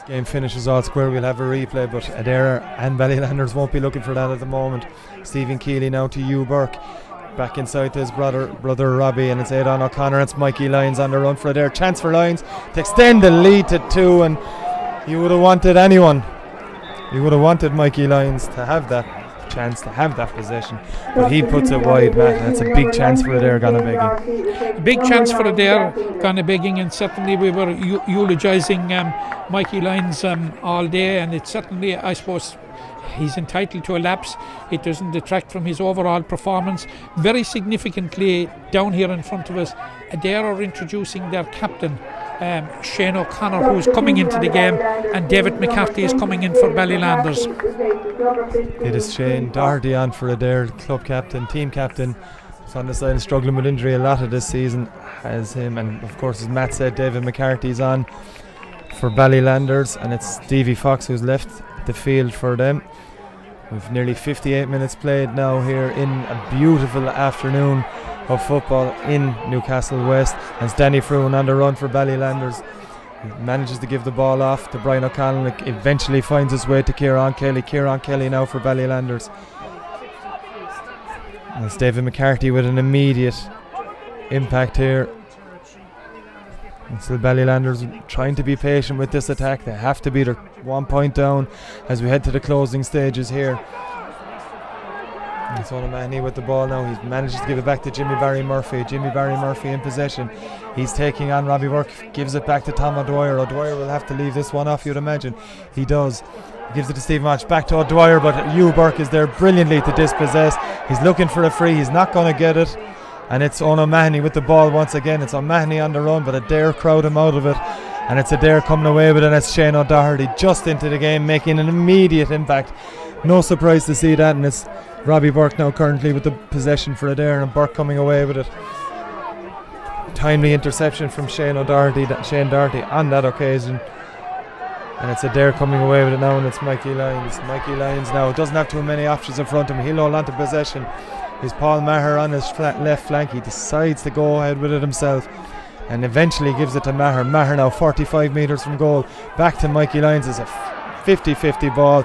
Game finishes all square. We'll have a replay, but Adare and Ballylanders won't be looking for that at the moment. Stephen Keeley now to Hugh Burke, back inside to his brother Robbie, and it's Aidan O'Connor. It's Mikey Lyons on the run for Adare. Chance for Lyons to extend the lead to 2, and you would have wanted Mikey Lyons to have that chance, to have that possession, but he puts it wide, Matt. That's a big chance for Adare gone a begging. A big chance for Adare gone a begging, and certainly we were eulogising Mikey Lyons all day, and it's certainly, I suppose, he's entitled to a lapse. It doesn't detract from his overall performance. Very significantly down here in front of us, Adare are introducing their captain, Shane O'Connor, who is coming into the game, and David McCarthy is coming in for Ballylanders. It is Shane Doherty on for Adare, club captain, team captain. He's on the side and struggling with injury a lot of this season, as him, and of course, as Matt said, David McCarthy's on for Ballylanders, and it's Stevie Fox who's left the field for them. We've nearly 58 minutes played now here in a beautiful afternoon of football in Newcastle West, and it's Danny Fruin on the run for Ballylanders. He manages to give the ball off to Brian O'Connell. It eventually finds its way to Kieran Kelly. Kieran Kelly now for Ballylanders. And it's David McCarthy with an immediate impact here. And still Ballylanders trying to be patient with this attack. They have to be their 1 point down as we head to the closing stages here. It's O'Mahony with the ball now. He manages to give it back to Jimmy Barry Murphy. Jimmy Barry Murphy in possession. He's taking on Robbie Burke. Gives it back to Tom O'Dwyer. O'Dwyer will have to leave this one off, you'd imagine. He does. He gives it to Stephen March. Back to O'Dwyer, but Hugh Burke is there brilliantly to dispossess. He's looking for a free. He's not going to get it. And it's O'Mahony with the ball once again. It's O'Mahony on the run, but Adare crowd him out of it. And it's Adare coming away with it. And it's Shane O'Doherty just into the game, making an immediate impact. No surprise to see that. And it's Robbie Burke now currently with the possession for Adare, and Burke coming away with it. Timely interception from Shane Doherty on that occasion. And it's Adare coming away with it now, and it's Mikey Lyons. Mikey Lyons now doesn't have too many options in front of him. He'll hold on to possession. He's Paul Maher on his left flank. He decides to go ahead with it himself and eventually gives it to Maher. Maher now 45 metres from goal. Back to Mikey Lyons. It's a 50-50 ball,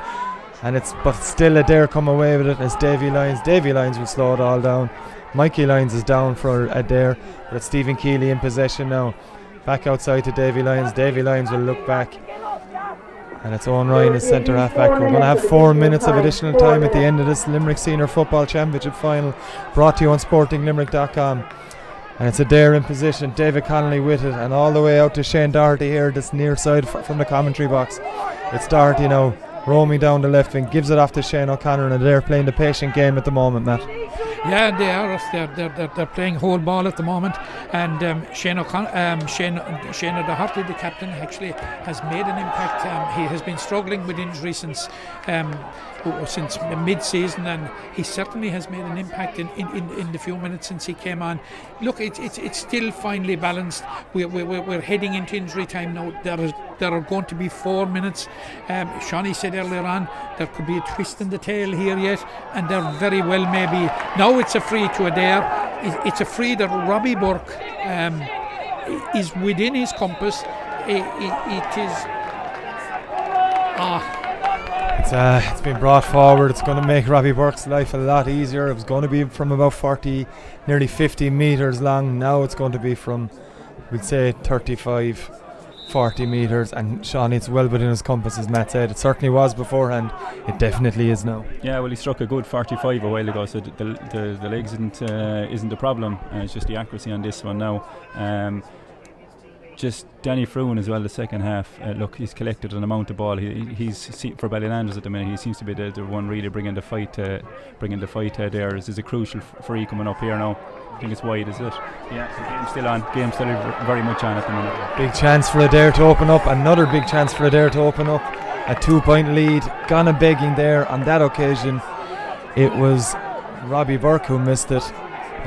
and but still Adare come away with it. It's Davy Lyons. Davy Lyons will slow it all down. Mikey Lyons is down for Adare, but it's Stephen Keeley in possession now. Back outside to Davy Lyons. Davy Lyons will look back, and it's Owen Ryan as centre half back. We're going to have 4 minutes of additional time at the end of this Limerick Senior Football Championship final, brought to you on SportingLimerick.com. And it's Adare in position, David Connolly with it, and all the way out to Shane Doherty here, this near side from the commentary box. It's Doherty now, roaming down the left wing, gives it off to Shane O'Connor, and Adare playing the patient game at the moment, Matt. Yeah, they are. They're playing whole ball at the moment, and Shane O'Doherty, the captain, actually has made an impact. He has been struggling with injury since mid-season, and he certainly has made an impact in the few minutes since he came on. Look, it's still finely balanced. We're heading into injury time now. There are going to be 4 minutes. Shawnee said earlier on there could be a twist in the tail here yet, and there very well may be. Now it's a free to Adare. It's a free that Robbie Burke is within his compass. It's been brought forward. It's going to make Robbie Burke's life a lot easier. It was going to be from about 40, nearly 50 metres long. Now it's going to be from, we'd say, 35, 40 metres. And Sean, it's well within his compass, as Matt said. It certainly was beforehand. It definitely is now. Yeah, well, he struck a good 45 a while ago, so the legs isn't the problem. It's just the accuracy on this one now. Just Danny Fruin as well, the second half. Look, he's collected an amount of ball. He's for Ballylanders at the minute. He seems to be the one really bringing the fight there. This is a crucial free coming up here now. I think it's wide, is it? Yeah, so game's still on. Game's still very much on at the minute. Big chance for Adare to open up. Another big chance for Adare to open up. A 2-point lead. Gone a begging there. On that occasion, it was Robbie Burke who missed it.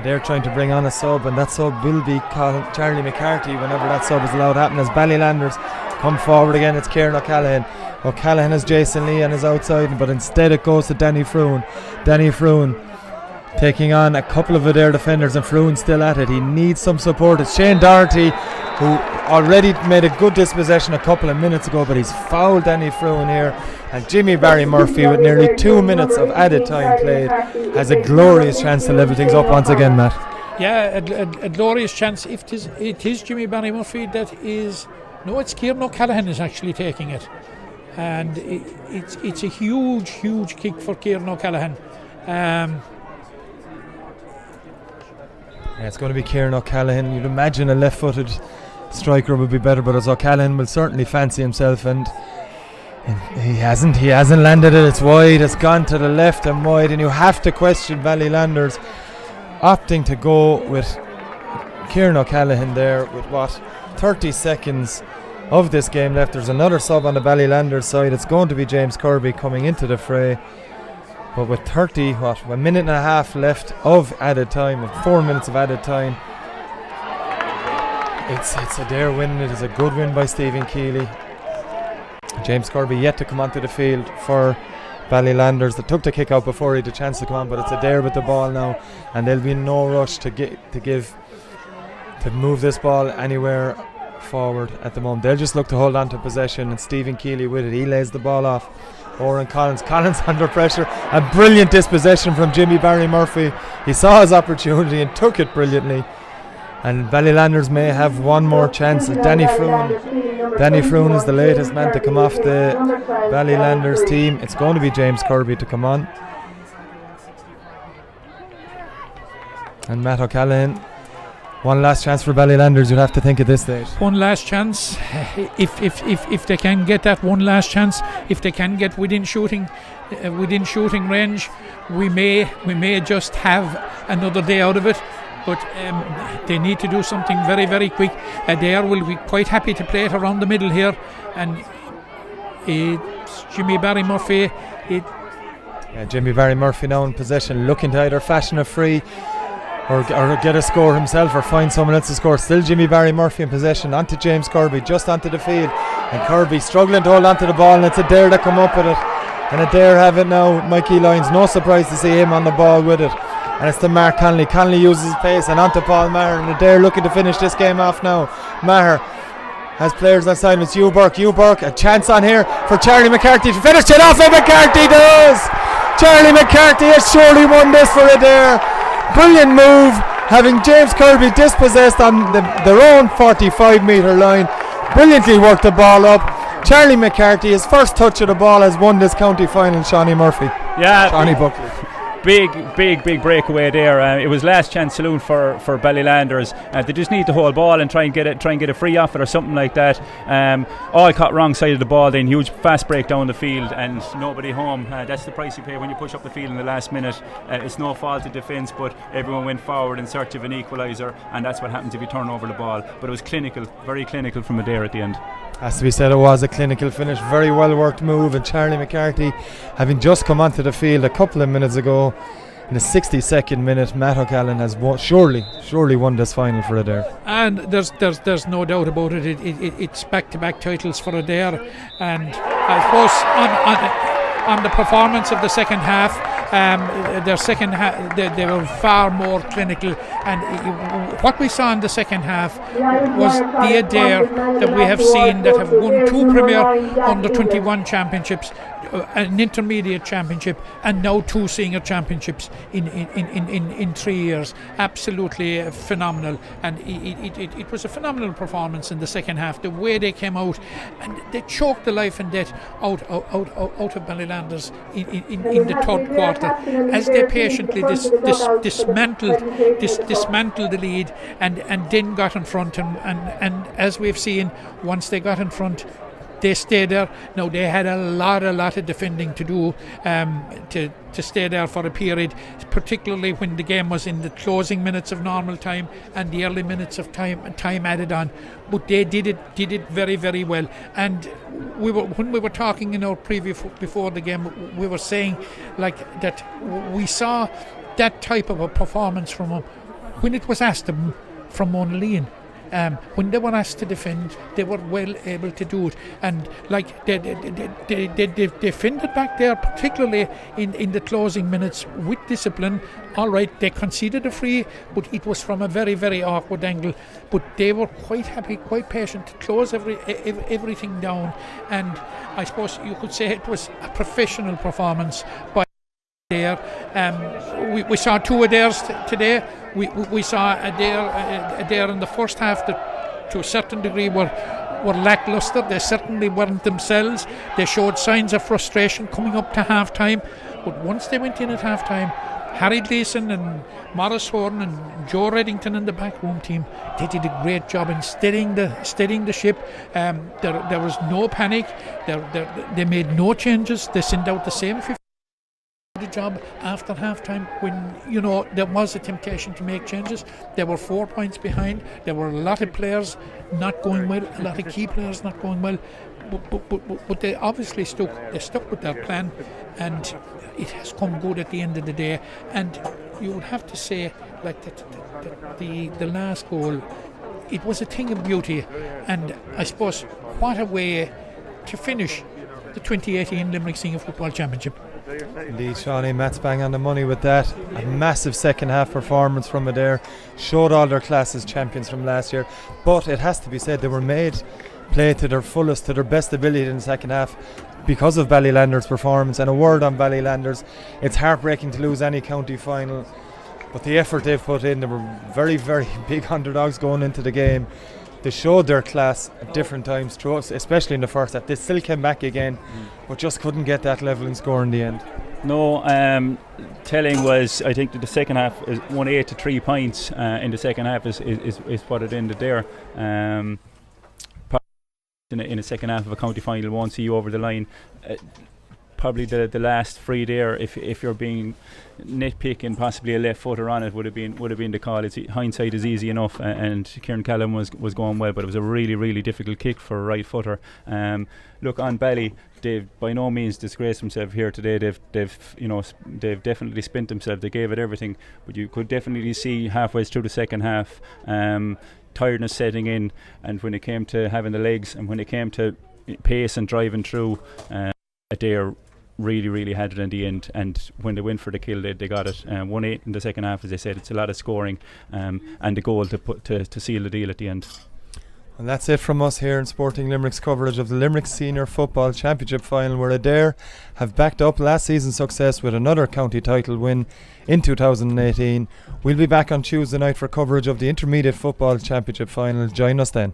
They're trying to bring on a sub, and that sub will be Charlie McCarthy whenever that sub is allowed to happen. As Ballylanders come forward again, it's Kieran O'Callaghan. O'Callaghan has Jason Lee on his outside, but instead it goes to Danny Fruin. Danny Fruin taking on a couple of Adare defenders, and Fruin still at it. He needs some support. It's Shane Doherty, who already made a good dispossession a couple of minutes ago, but he's fouled Danny Fruin here. And Jimmy Barry Murphy, with nearly 2 minutes of added time played, has a glorious chance to level things up once again, Matt. Yeah, a glorious chance. If it is Jimmy Barry Murphy that is... No, it's Kieran O'Callaghan is actually taking it. And it's a huge kick for Kieran O'Callaghan. It's going to be Kieran O'Callaghan. You'd imagine a left-footed striker would be better, but as O'Callaghan will certainly fancy himself, and he hasn't landed it. It's wide. It's gone to the left and wide, and you have to question Ballylanders opting to go with Kieran O'Callaghan there with 30 seconds of this game left. There's another sub on the Ballylanders side. It's going to be James Kirby coming into the fray, but with 1 minute and a half left of added time, of 4 minutes of added time, it's Adare winning it. It's a good win by Stephen Keeley. James Kirby yet to come onto the field for Ballylanders. That took the kick out before he had a chance to come on, but it's Adare with the ball now, and there'll be no rush to move this ball anywhere forward at the moment. They'll just look to hold on to possession, and Stephen Keeley with it. He lays the ball off. Oren Collins under pressure. A brilliant dispossession from Jimmy Barry Murphy. He saw his opportunity and took it brilliantly. And Ballylanders may have one more chance. Danny Fruin is the latest man to come off the Ballylanders team. It's going to be James Kirby to come on. And Matt O'Callaghan, one last chance for Ballylanders, you'd have to think at this stage. One last chance. If they can get that one last chance, if they can get within shooting range, we may just have another day out of it. But they need to do something very, very quick. Adare will be quite happy to play it around the middle here, and it's Jimmy Barry Murphy. Jimmy Barry Murphy now in possession, looking to either fashion a free. or get a score himself or find someone else to score. Still Jimmy Barry Murphy in possession, onto James Kirby, just onto the field, and Kirby struggling to hold onto the ball, and it's Adare that come up with it, and Adare have it now. Mikey Lyons, no surprise to see him on the ball with it, and it's to Mark Connolly. Connolly uses his pace and onto Paul Maher, and Adare looking to finish this game off now. Maher has players on side. It's Hugh Burke, a chance on here for Charlie McCarthy to finish it off, and McCarthy does. Charlie McCarthy has surely won this for Adare. Brilliant move, having James Kirby dispossessed on their own 45 metre line. Brilliantly worked the ball up. Charlie McCarthy, his first touch of the ball, has won this county final. Shawnee Murphy. Yeah, Shawnee Buckley. Big breakaway there. It was last chance saloon for Ballylanders. They just need to hold ball and try and get a free off it or something like that. All caught wrong side of the ball, then huge fast break down the field and nobody home. That's the price you pay when you push up the field in the last minute. It's no fault of defence, but everyone went forward in search of an equaliser, and that's what happens if you turn over the ball. But it was clinical, very clinical from Adare at the end. Has to be said, it was a clinical finish, very well worked move, and Charlie McCarthy, having just come onto the field a couple of minutes ago, in the 62nd minute, Matt O'Callaghan has surely won this final for Adare. And there's no doubt about it. It's back-to-back titles for Adare, and I suppose on the performance of the second half, their second half they were far more clinical, and what we saw in the second half was the Adare that we have seen that have won 2 Premier Under 21 championships, an intermediate championship, and now 2 senior championships in 3 years. Absolutely phenomenal, and it was a phenomenal performance in the second half. The way they came out, and they choked the life and death out of Ballylanders in the third quarter, as they patiently dismantled the lead and then got in front, and as we've seen, once they got in front, they stayed there. Now they had a lot of defending to do to stay there for a period, particularly when the game was in the closing minutes of normal time and the early minutes of time added on. But they did it very, very well. And when we were talking in our preview before the game, we were saying like that we saw that type of a performance from them when it was asked of them from Monaghan. When they were asked to defend, they were well able to do it, and like they defended back there, particularly in the closing minutes with discipline. All right, they conceded a free, but it was from a very, very awkward angle. But they were quite happy, quite patient to close everything down, and I suppose you could say it was a professional performance by Adare. We saw 2 Adares today. We saw Adare in the first half that to a certain degree were lacklustre. They certainly weren't themselves. They showed signs of frustration coming up to half time, but once they went in at half time, Harry Gleeson and Morris Horn and Joe Reddington and the backroom team, they did a great job in steadying the ship. There was no panic. They made no changes. They sent out the same 50 the job after half-time when there was a temptation to make changes. They were 4 points behind. There were a lot of players not going well, a lot of key players not going well, but they obviously stuck with their plan, and it has come good at the end of the day. And you would have to say like that the last goal, it was a thing of beauty, and I suppose what a way to finish the 2018 Limerick Senior Football Championship. Indeed, Shawnee, Matt's bang on the money with that. A massive second half performance from Adare, showed all their class as champions from last year, but it has to be said they were made play to their fullest, to their best ability in the second half because of Ballylanders' performance. And a word on Ballylanders, it's heartbreaking to lose any county final, but the effort they've put in, they were very, very big underdogs going into the game. They showed their class at different times through us, especially in the first half. They still came back again, but just couldn't get that level in score in the end. No, telling was, I think that the second half is 1-8 to 3 points in the second half is what it ended there. In the second half of a county final won't see you over the line. probably the last free there, if you're being nitpicking, possibly a left footer on it would have been the call. Hindsight is easy enough, and Kieran Callum was going well, but it was a really, really difficult kick for a right footer. Look, on Bally, they've by no means disgraced themselves here today. They've definitely spent themselves. They gave it everything, but you could definitely see halfway through the second half tiredness setting in, and when it came to having the legs and when it came to pace and driving through, Adare really had it in the end, and when they went for the kill they got it. 1-8 in the second half, as I said. It's a lot of scoring, and the goal to seal the deal at the end. And that's it from us here in Sporting Limerick's coverage of the Limerick Senior Football Championship final, where Adare have backed up last season's success with another county title win in 2018. We'll be back on Tuesday night for coverage of the Intermediate Football Championship final. Join us then.